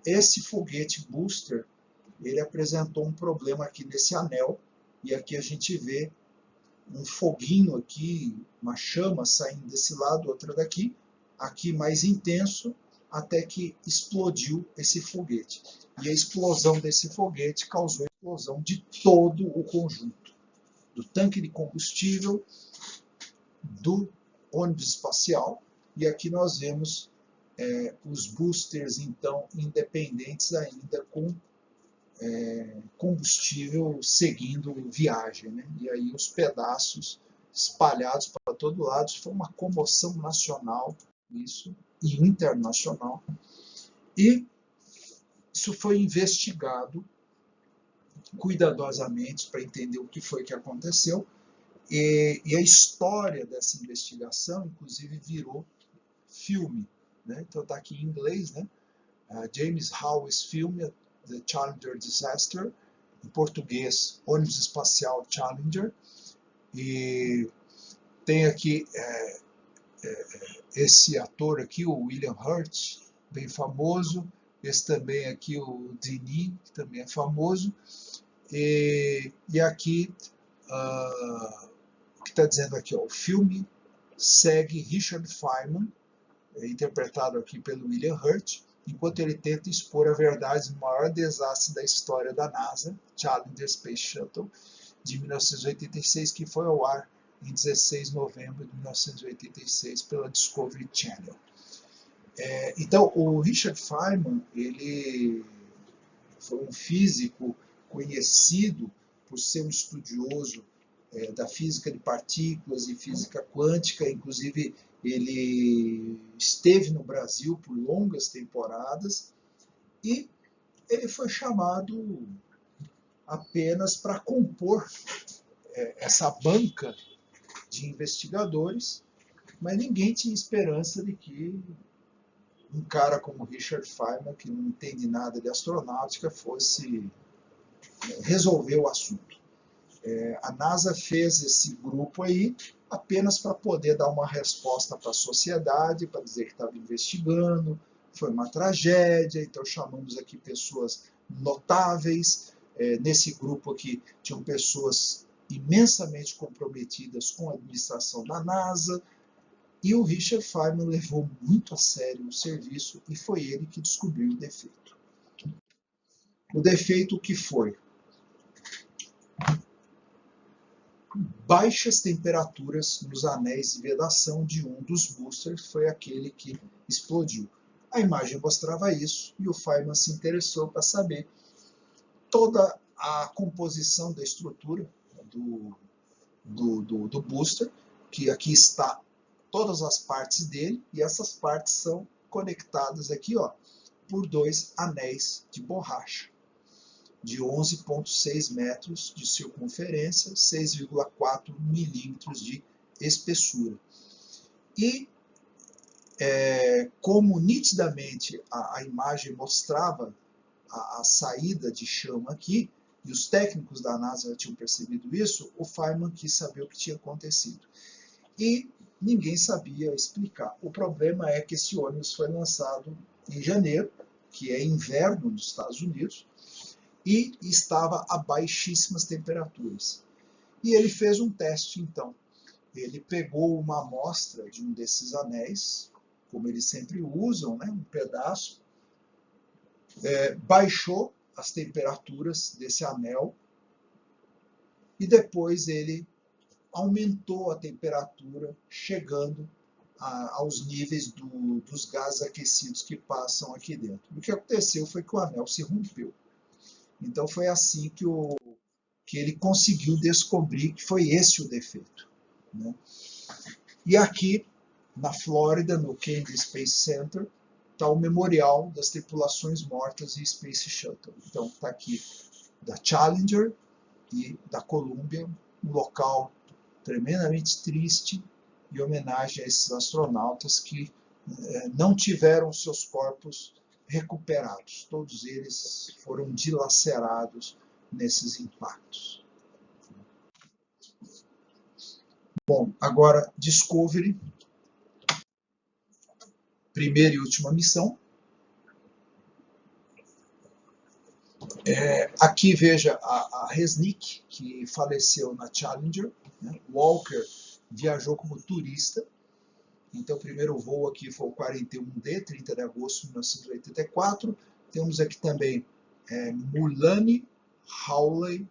esse foguete booster, ele apresentou um problema aqui nesse anel, e aqui a gente vê um foguinho aqui, uma chama saindo desse lado, outra daqui, aqui mais intenso, até que explodiu esse foguete. E a explosão desse foguete causou a explosão de todo o conjunto, do tanque de combustível, do ônibus espacial, e aqui nós vemos os boosters, então, independentes ainda, com combustível seguindo viagem, né? E aí os pedaços espalhados para todo lado, foi uma comoção nacional, isso, e internacional. E isso foi investigado cuidadosamente para entender o que foi que aconteceu. E a história dessa investigação, inclusive, virou filme, né? Então está aqui em inglês, né? James Howes Film, The Challenger Disaster, em português, Ônibus Espacial Challenger. E tem aqui esse ator aqui, o William Hurt, bem famoso. Esse também aqui, o Denis, que também é famoso. E aqui, o que está dizendo aqui, ó, o filme segue Richard Feynman, interpretado aqui pelo William Hurt, enquanto ele tenta expor a verdade do maior desastre da história da NASA, Challenger Space Shuttle, de 1986, que foi ao ar em 16 de novembro de 1986 pela Discovery Channel. Então, o Richard Feynman, ele foi um físico conhecido por ser um estudioso da física de partículas e física quântica. Inclusive, ele esteve no Brasil por longas temporadas e ele foi chamado apenas para compor essa banca de investigadores, mas ninguém tinha esperança de que um cara como Richard Feynman, que não entende nada de astronáutica, fosse resolver o assunto. A NASA fez esse grupo aí apenas para poder dar uma resposta para a sociedade, para dizer que estava investigando, foi uma tragédia, então chamamos aqui pessoas notáveis. Nesse grupo aqui tinham pessoas imensamente comprometidas com a administração da NASA, e o Richard Feynman levou muito a sério o serviço e foi ele que descobriu o defeito. O defeito que foi? Baixas temperaturas nos anéis de vedação de um dos boosters, foi aquele que explodiu. A imagem mostrava isso e o Feynman se interessou para saber toda a composição da estrutura do booster, que aqui está todas as partes dele, e essas partes são conectadas aqui, ó, por dois anéis de borracha de 11,6 metros de circunferência, 6,4 milímetros de espessura. E como nitidamente a imagem mostrava a saída de chama aqui, e os técnicos da NASA já tinham percebido isso, o Feynman quis saber o que tinha acontecido. E ninguém sabia explicar. O problema é que esse ônibus foi lançado em janeiro, que é inverno nos Estados Unidos, e estava a baixíssimas temperaturas. E ele fez um teste, então. Ele pegou uma amostra de um desses anéis, como eles sempre usam, né, um pedaço, baixou as temperaturas desse anel e depois ele aumentou a temperatura, chegando aos níveis dos gases aquecidos que passam aqui dentro. O que aconteceu foi que o anel se rompeu. Então foi assim que ele conseguiu descobrir que foi esse o defeito, né? E aqui na Flórida, no Kennedy Space Center, está o memorial das tripulações mortas e Space Shuttle. Então está aqui da Challenger e da Columbia, um local tremendamente triste, em homenagem a esses astronautas que não tiveram seus corpos recuperados. Todos eles foram dilacerados nesses impactos. Bom, agora Discovery, primeira e última missão. Aqui veja a Resnick, que faleceu na Challenger, né? Walker viajou como turista. Então, o primeiro voo aqui foi o 41D, 30 de agosto de 1984. Temos aqui também Mullaney, Hawley,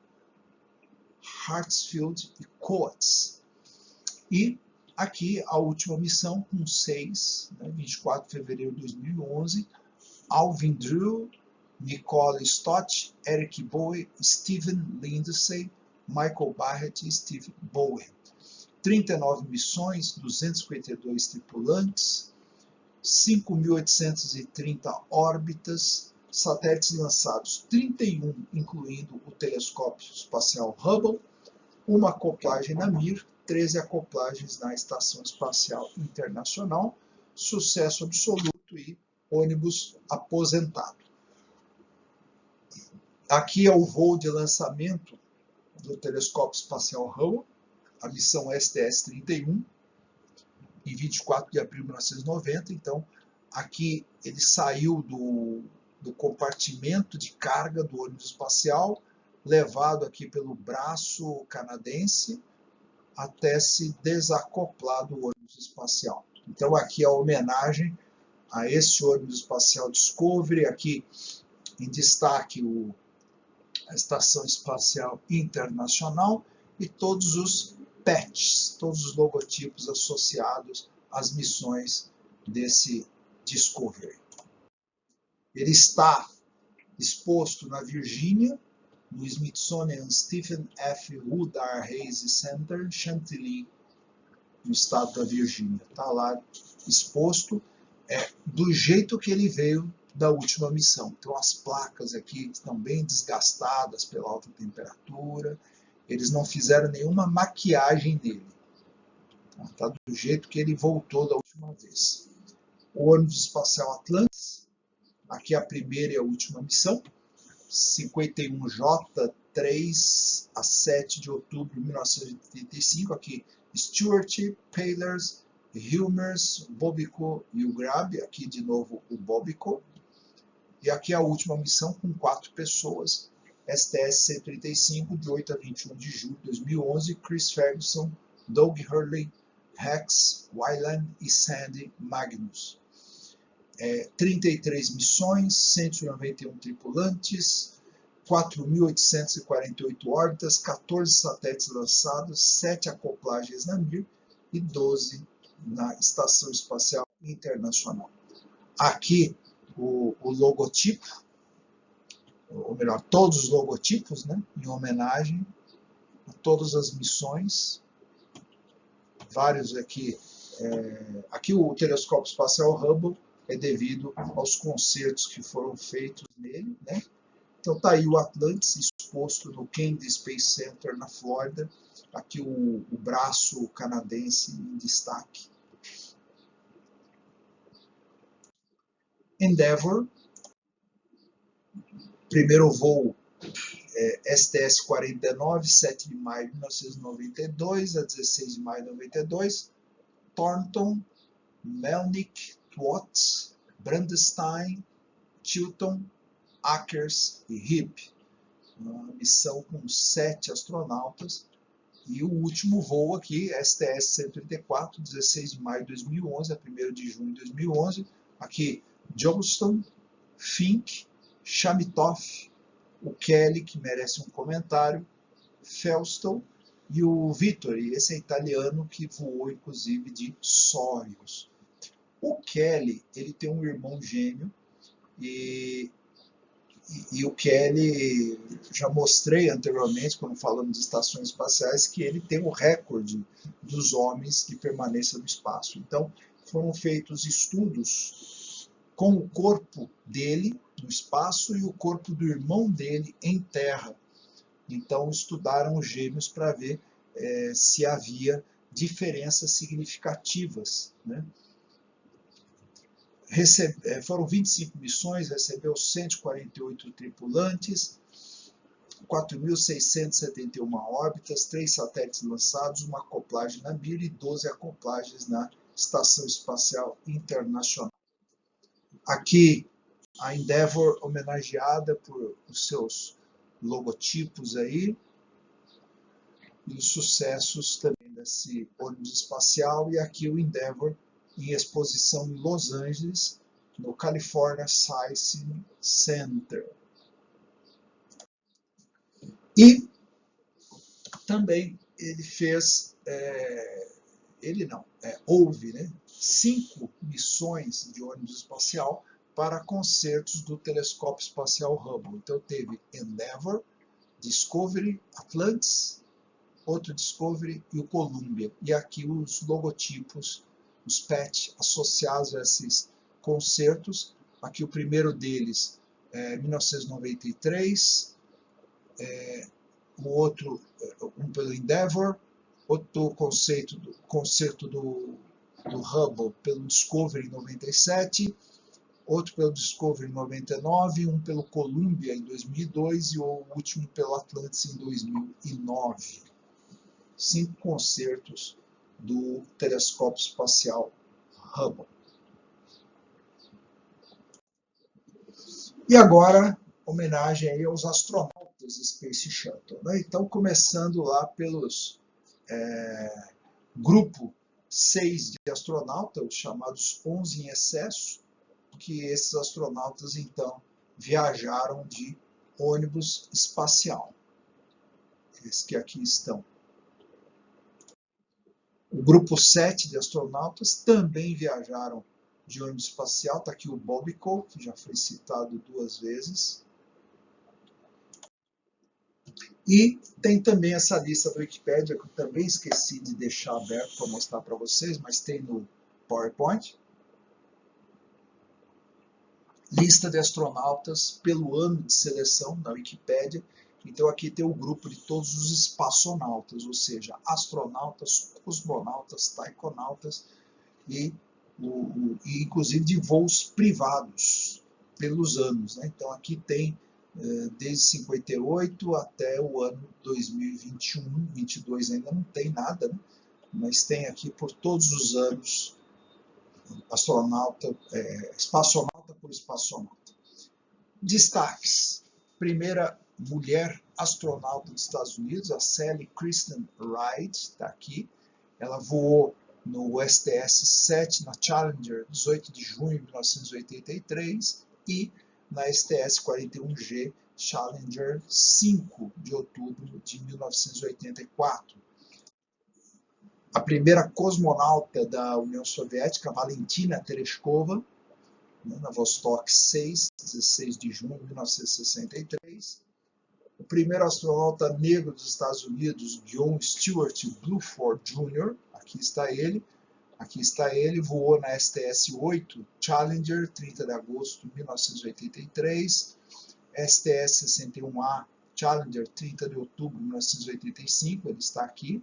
Hartsfield e Coates. E aqui a última missão, com 6, né, 24 de fevereiro de 2011, Alvin Drew, Nicole Stott, Eric Bowie, Steven Lindsay, Michael Barrett e Steve Bowen. 39 missões, 252 tripulantes, 5.830 órbitas, satélites lançados 31, incluindo o telescópio espacial Hubble, uma acoplagem na Mir, 13 acoplagens na Estação Espacial Internacional, sucesso absoluto e ônibus aposentado. Aqui é o voo de lançamento do telescópio espacial Hubble, a missão STS-31, em 24 de abril de 1990. Então, aqui ele saiu do compartimento de carga do ônibus espacial, levado aqui pelo braço canadense, até se desacoplar do ônibus espacial. Então, aqui é a homenagem a esse ônibus espacial Discovery, aqui em destaque a Estação Espacial Internacional e todos os patches, todos os logotipos associados às missões desse Discovery. Ele está exposto na Virgínia, no Smithsonian Stephen F. Woodard Hayes Center, Chantilly, no estado da Virgínia. Está lá exposto do jeito que ele veio da última missão. Então as placas aqui estão bem desgastadas pela alta temperatura. Eles não fizeram nenhuma maquiagem nele. Está do jeito que ele voltou da última vez. O ônibus espacial Atlantis, aqui a primeira e a última missão, 51J, 3 a 7 de outubro de 1985, aqui Stewart, Paylors, Hilmers, Bobico e o Grab, aqui de novo o Bobico. E aqui a última missão com 4 pessoas, STS-135, de 8 a 21 de julho de 2011, Chris Ferguson, Doug Hurley, Rex Wyland e Sandy Magnus. 33 missões, 191 tripulantes, 4.848 órbitas, 14 satélites lançados, 7 acoplagens na Mir e 12 na Estação Espacial Internacional. Aqui o logotipo, ou melhor, todos os logotipos, né, em homenagem a todas as missões. Vários aqui. Aqui o telescópio espacial Hubble é devido aos concertos que foram feitos nele, né? Então está aí o Atlantis exposto no Kennedy Space Center na Flórida. Aqui o braço canadense em destaque. Endeavour, primeiro voo STS-49, 7 de maio de 1992 a 16 de maio de 92. Thornton, Melnick, Watts, Brandestein, Chilton, Akers e Hipp. Uma missão com 7 astronautas. E o último voo aqui, STS-134, 16 de maio de 2011 a 1º de junho de 2011. Aqui, Johnston, Fink, Chamitoff, o Kelly, que merece um comentário, Felstow e o Vittori, esse é italiano que voou inclusive de Sórios. O Kelly, ele tem um irmão gêmeo e o Kelly, já mostrei anteriormente, quando falamos de estações espaciais, que ele tem o recorde dos homens que permanecem no espaço. Então, foram feitos estudos com o corpo dele no espaço e o corpo do irmão dele em terra. Então, estudaram os gêmeos para ver se havia diferenças significativas, né? Foram 25 missões, recebeu 148 tripulantes, 4.671 órbitas, 3 satélites lançados, uma acoplagem na Mir e 12 acoplagens na Estação Espacial Internacional. Aqui a Endeavour homenageada por os seus logotipos aí e os sucessos também desse ônibus espacial. E aqui o Endeavour em exposição em Los Angeles, no California Science Center. E também ele fez, houve, né, 5 missões de ônibus espacial para concertos do telescópio espacial Hubble. Então teve Endeavour, Discovery, Atlantis, outro Discovery e o Columbia. E aqui os logotipos, os patch associados a esses concertos. Aqui o primeiro deles é 1993, o outro, um pelo Endeavour, outro concerto do Hubble pelo Discovery em 97, outro pelo Discovery em 99, um pelo Columbia em 2002 e o último pelo Atlantis em 2009. 5 concertos do telescópio espacial Hubble. E agora, homenagem aí aos astronautas Space Shuttle, né? Então, começando lá pelos grupo 6 de astronautas, os chamados 11 em excesso, que esses astronautas, então, viajaram de ônibus espacial. Esses que aqui estão. O grupo 7 de astronautas também viajaram de ônibus espacial. Está aqui o Bobiko, que já foi citado 2 vezes. E tem também essa lista do Wikipedia, que eu também esqueci de deixar aberto para mostrar para vocês, mas tem no PowerPoint. Lista de astronautas pelo ano de seleção na Wikipedia. Então aqui tem o grupo de todos os espaçonautas, ou seja, astronautas, cosmonautas, taikonautas e inclusive de voos privados pelos anos, né? Então aqui tem desde 58 até o ano 2021, 22 ainda não tem nada, né? Mas tem aqui por todos os anos astronauta, espaçonauta por espaçonauta. Destaques: primeira mulher astronauta dos Estados Unidos, a Sally Kristen Ride, está aqui. Ela voou no STS-7 na Challenger, 18 de junho de 1983, e na STS-41G Challenger, 5 de outubro de 1984. A primeira cosmonauta da União Soviética, Valentina Tereshkova, na Vostok 6, 16 de junho de 1963. O primeiro astronauta negro dos Estados Unidos, John Stewart Bluford Jr., aqui está ele, voou na STS-8 Challenger, 30 de agosto de 1983, STS-61A Challenger, 30 de outubro de 1985, ele está aqui.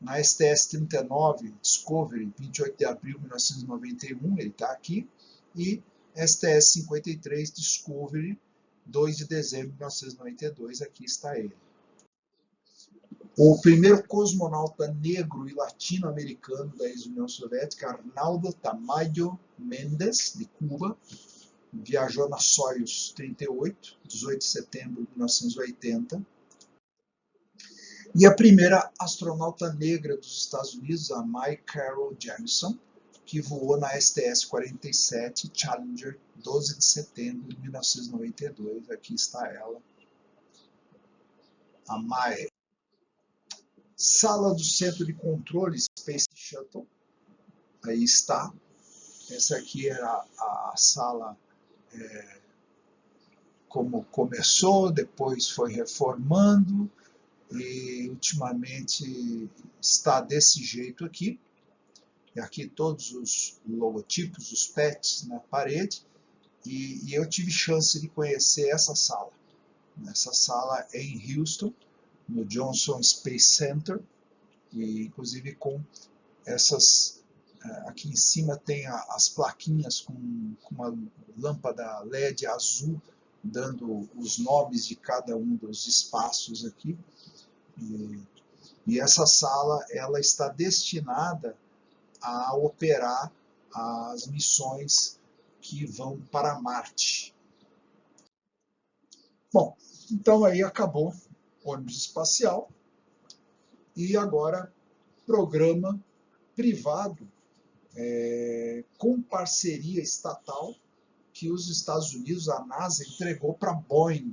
Na STS-39 Discovery, 28 de abril de 1991, ele está aqui. E STS-53 Discovery, 2 de dezembro de 1992, aqui está ele. O primeiro cosmonauta negro e latino-americano da ex-União Soviética, Arnaldo Tamayo Méndez, de Cuba, viajou na Soyuz 38, 18 de setembro de 1980. E a primeira astronauta negra dos Estados Unidos, a Mae Carol Jemison, que voou na STS-47 Challenger, 12 de setembro de 1992. Aqui está ela, a Mae. Sala do Centro de Controle Space Shuttle, aí está. Essa aqui era a sala como começou, depois foi reformando e ultimamente está desse jeito aqui. E aqui todos os logotipos, os patches na parede. E eu tive chance de conhecer essa sala. Essa sala é em Houston, no Johnson Space Center, e inclusive com essas, aqui em cima tem as plaquinhas com uma lâmpada LED azul, dando os nomes de cada um dos espaços aqui. E essa sala ela está destinada a operar as missões que vão para Marte. Bom, então aí acabou o ônibus espacial e agora programa privado com parceria estatal que os Estados Unidos, a NASA, entregou para a Boeing.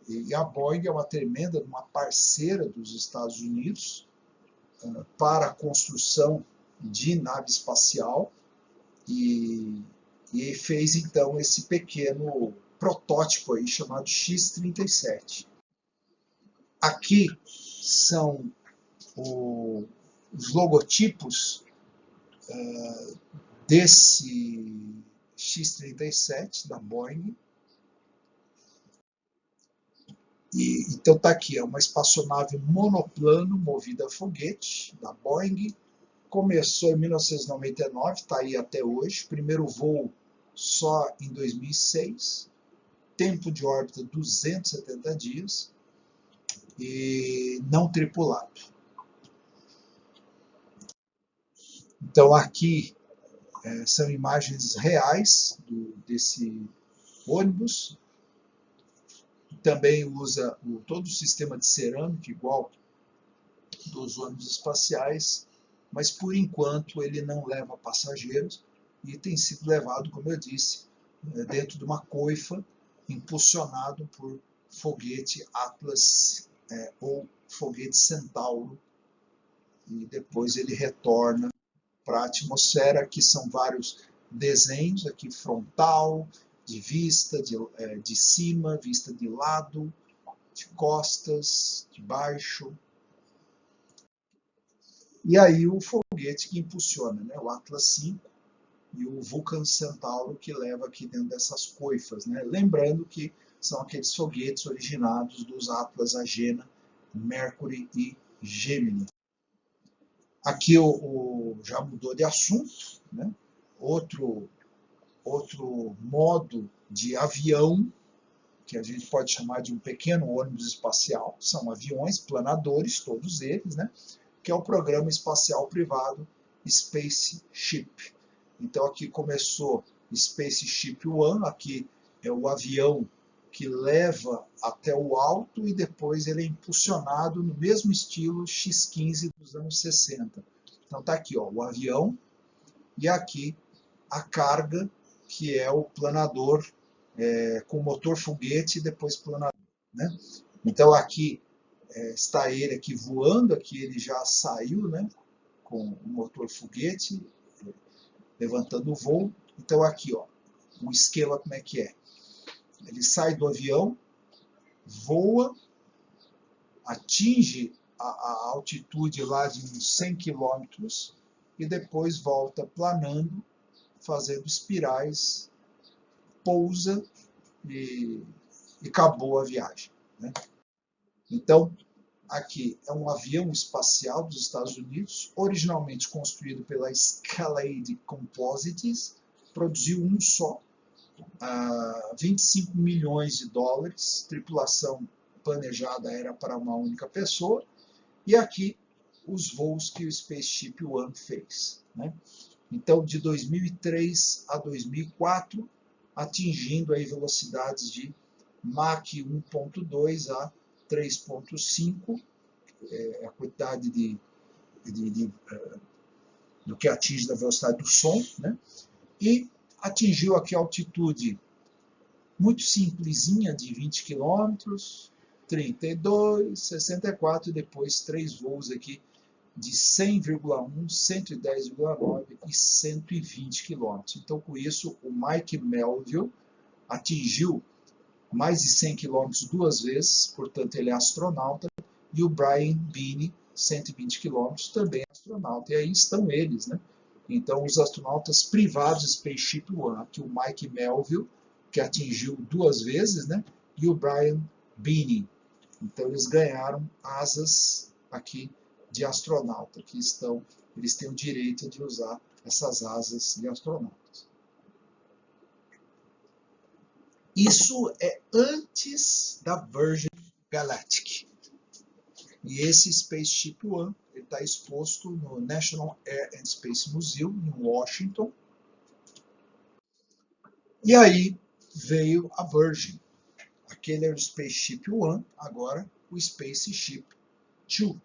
E a Boeing é uma tremenda, uma parceira dos Estados Unidos para a construção de nave espacial e e fez então esse pequeno protótipo aí chamado X-37. Aqui são os logotipos desse X-37 da Boeing. Então está aqui, é uma espaçonave monoplano movida a foguete da Boeing. Começou em 1999, está aí até hoje. Primeiro voo só em 2006. Tempo de órbita 270 dias. E não tripulado. Então aqui são imagens reais desse ônibus. Também usa todo o sistema de cerâmica igual dos ônibus espaciais, mas por enquanto ele não leva passageiros e tem sido levado, como eu disse, dentro de uma coifa, impulsionado por foguete Atlas ou foguete Centauro, e depois ele retorna para a atmosfera. Aqui são vários desenhos, aqui frontal, de vista, de cima, vista de lado, de costas, de baixo. E aí o foguete que impulsiona, né? O Atlas V e o Vulcan Centauro que leva aqui dentro dessas coifas, né? Lembrando que são aqueles foguetes originados dos Atlas Agena, Mercury e Gemini. Aqui já mudou de assunto, né? Outro modo de avião, que a gente pode chamar de um pequeno ônibus espacial, são aviões planadores, todos eles, né? Que é o programa espacial privado Spaceship. Então aqui começou Spaceship One, aqui é o avião que leva até o alto e depois ele é impulsionado no mesmo estilo X-15 dos anos 60. Então está aqui, ó, o avião e aqui a carga, que é o planador com motor foguete e depois planador, né? Então aqui está ele aqui voando, aqui ele já saiu, né, com o motor foguete, levantando o voo. Então aqui, ó, o esquema como é que é? Ele sai do avião, voa, atinge a altitude lá de uns 100 km e depois volta planando, fazendo espirais, pousa e acabou a viagem, né? Então, aqui é um avião espacial dos Estados Unidos, originalmente construído pela Scalade Composites, produziu um só, 25 milhões de dólares, tripulação planejada era para uma única pessoa, e aqui os voos que o Spaceship One fez, né? Então, de 2003 a 2004, atingindo aí velocidades de Mach 1.2 a 3.5, a quantidade do que atinge da velocidade do som, né? E atingiu aqui a altitude muito simplesinha de 20 km, 32, 64 e depois 3 voos aqui de 100,1, 110,9 e 120 km. Então, com isso, o Mike Melville atingiu mais de 100 km 2 vezes, portanto ele é astronauta, e o Brian Binnie, 120 km, também é astronauta. E aí estão eles, né? Então, os astronautas privados Spaceship One, aqui o Mike Melville, que atingiu 2 vezes, né? E o Brian Binnie. Então, eles ganharam asas aqui de astronauta, que eles têm o direito de usar essas asas de astronautas. Isso é antes da Virgin Galactic. E esse Spaceship One está exposto no National Air and Space Museum, em Washington. E aí veio a Virgin. Aquele era o Spaceship One, agora o Spaceship Two.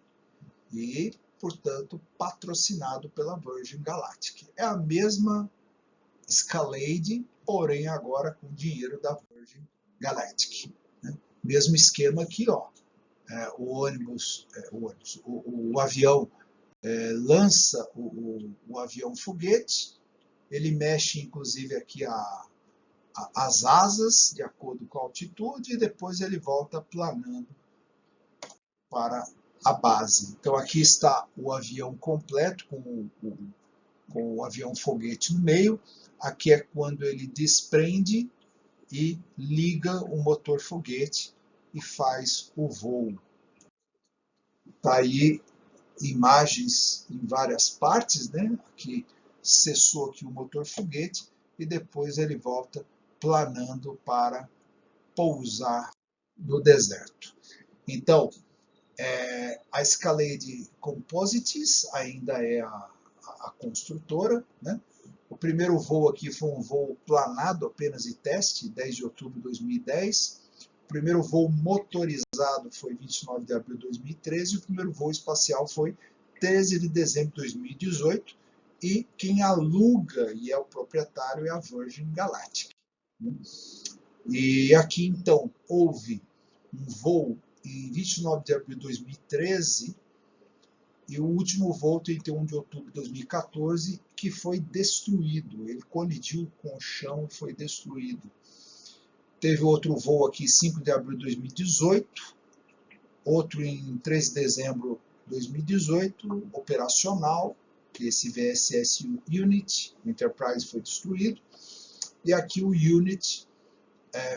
E, portanto, patrocinado pela Virgin Galactic. É a mesma Scalade, porém agora com dinheiro da Virgin Galactic, né? Mesmo esquema aqui, ó. O avião lança o avião foguete, Ele mexe inclusive aqui as asas, de acordo com a altitude, e depois ele volta planando para a base. Então aqui está o avião completo, com o avião foguete no meio. Aqui é quando ele desprende e liga o motor foguete e faz o voo. Está aí imagens em várias partes, né? Aqui cessou aqui o motor foguete e depois ele volta planando para pousar no deserto. Então, a Escalade Composites ainda é a construtora, né? O primeiro voo aqui foi um voo planado apenas de teste, 10 de outubro de 2010. O primeiro voo motorizado foi 29 de abril de 2013 e o primeiro voo espacial foi 13 de dezembro de 2018. E quem aluga e é o proprietário é a Virgin Galactic. E aqui, então, houve um voo em 29 de abril de 2013 e o último voo, 31 de outubro de 2014, que foi destruído. Ele colidiu com o chão e foi destruído. Teve outro voo aqui, 5 de abril de 2018, outro em 3 de dezembro de 2018, operacional, que esse VSS Unit, o Enterprise, foi destruído. E aqui o Unit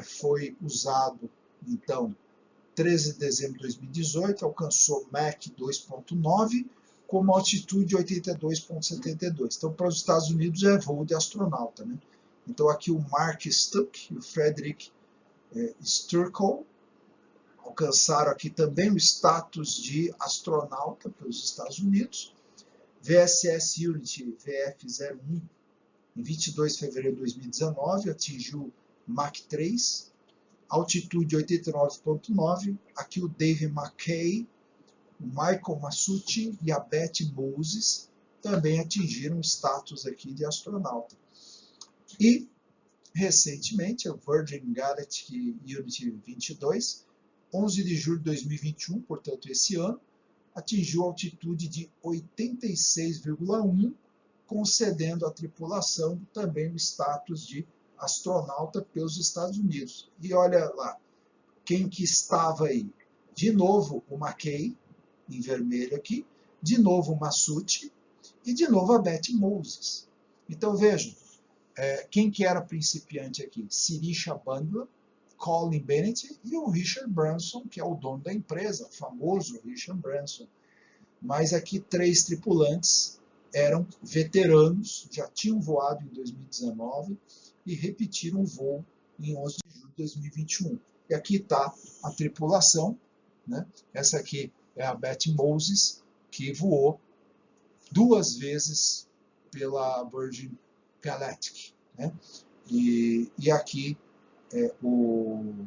foi usado, então, 13 de dezembro de 2018, alcançou Mach 2.9 com uma altitude de 82,72. Então, para os Estados Unidos é voo de astronauta, né? Então, aqui o Mark Stuck e o Frederick Sturckow alcançaram aqui também o status de astronauta pelos Estados Unidos. VSS Unity VF-01, em 22 de fevereiro de 2019, atingiu Mach 3, altitude 89,9. Aqui o Dave McKay, o Michael Masucci e a Beth Moses também atingiram o status aqui de astronauta. E, recentemente, a Virgin Galactic Unity 22, 11 de julho de 2021, portanto esse ano, atingiu altitude de 86,1, concedendo à tripulação também o status de astronauta pelos Estados Unidos. E olha lá, quem que estava aí? De novo o McKay, em vermelho aqui, de novo o Masucci e de novo a Beth Moses. Então vejam, quem que era principiante aqui? Sirisha Bandla, Colin Bennett e o Richard Branson, que é o dono da empresa, o famoso Richard Branson. Mas aqui 3 tripulantes eram veteranos, já tinham voado em 2019 e repetiram o voo em 11 de julho de 2021. E aqui está a tripulação, né? Essa aqui é a Beth Moses, que voou 2 vezes pela Virgin Galactic, né? E aqui o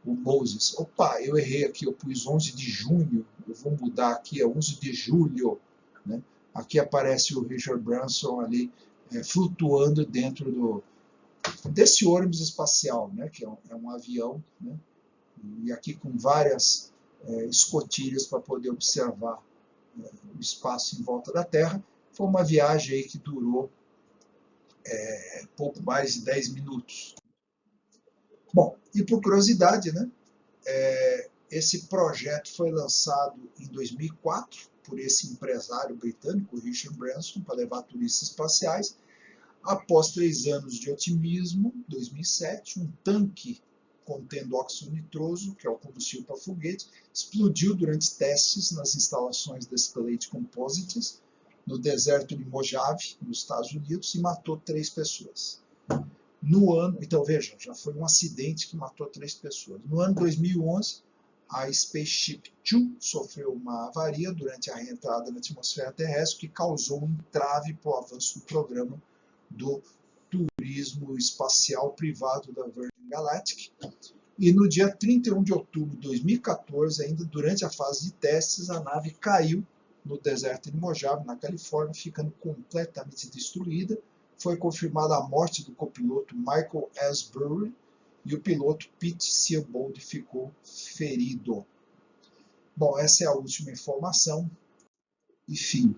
Moses. Opa, eu errei aqui, eu pus 11 de junho, eu vou mudar aqui, é 11 de julho, né? Aqui aparece o Richard Branson ali flutuando dentro desse ônibus espacial, né? Que é um avião, né? E aqui com várias escotilhas para poder observar o espaço em volta da Terra. Foi uma viagem aí que durou pouco mais de 10 minutos. Bom, e por curiosidade, né? Esse projeto foi lançado em 2004 por esse empresário britânico, Richard Branson, para levar turistas espaciais. Após 3 anos de otimismo, em 2007, um tanque contendo óxido nitroso, que é o combustível para foguete, explodiu durante testes nas instalações da Escalade Composites, no deserto de Mojave, nos Estados Unidos, e matou 3 pessoas. No ano, então veja, já foi um acidente que matou 3 pessoas. No ano 2011, a Spaceship Two sofreu uma avaria durante a reentrada na atmosfera terrestre, que causou um entrave para o avanço do programa do turismo espacial privado da Virgin Galactic. E no dia 31 de outubro de 2014, ainda durante a fase de testes, a nave caiu no deserto de Mojave, na Califórnia, ficando completamente destruída. Foi confirmada a morte do copiloto Michael Asbury e o piloto Pete Seabold ficou ferido. Bom, essa é a última informação. Enfim.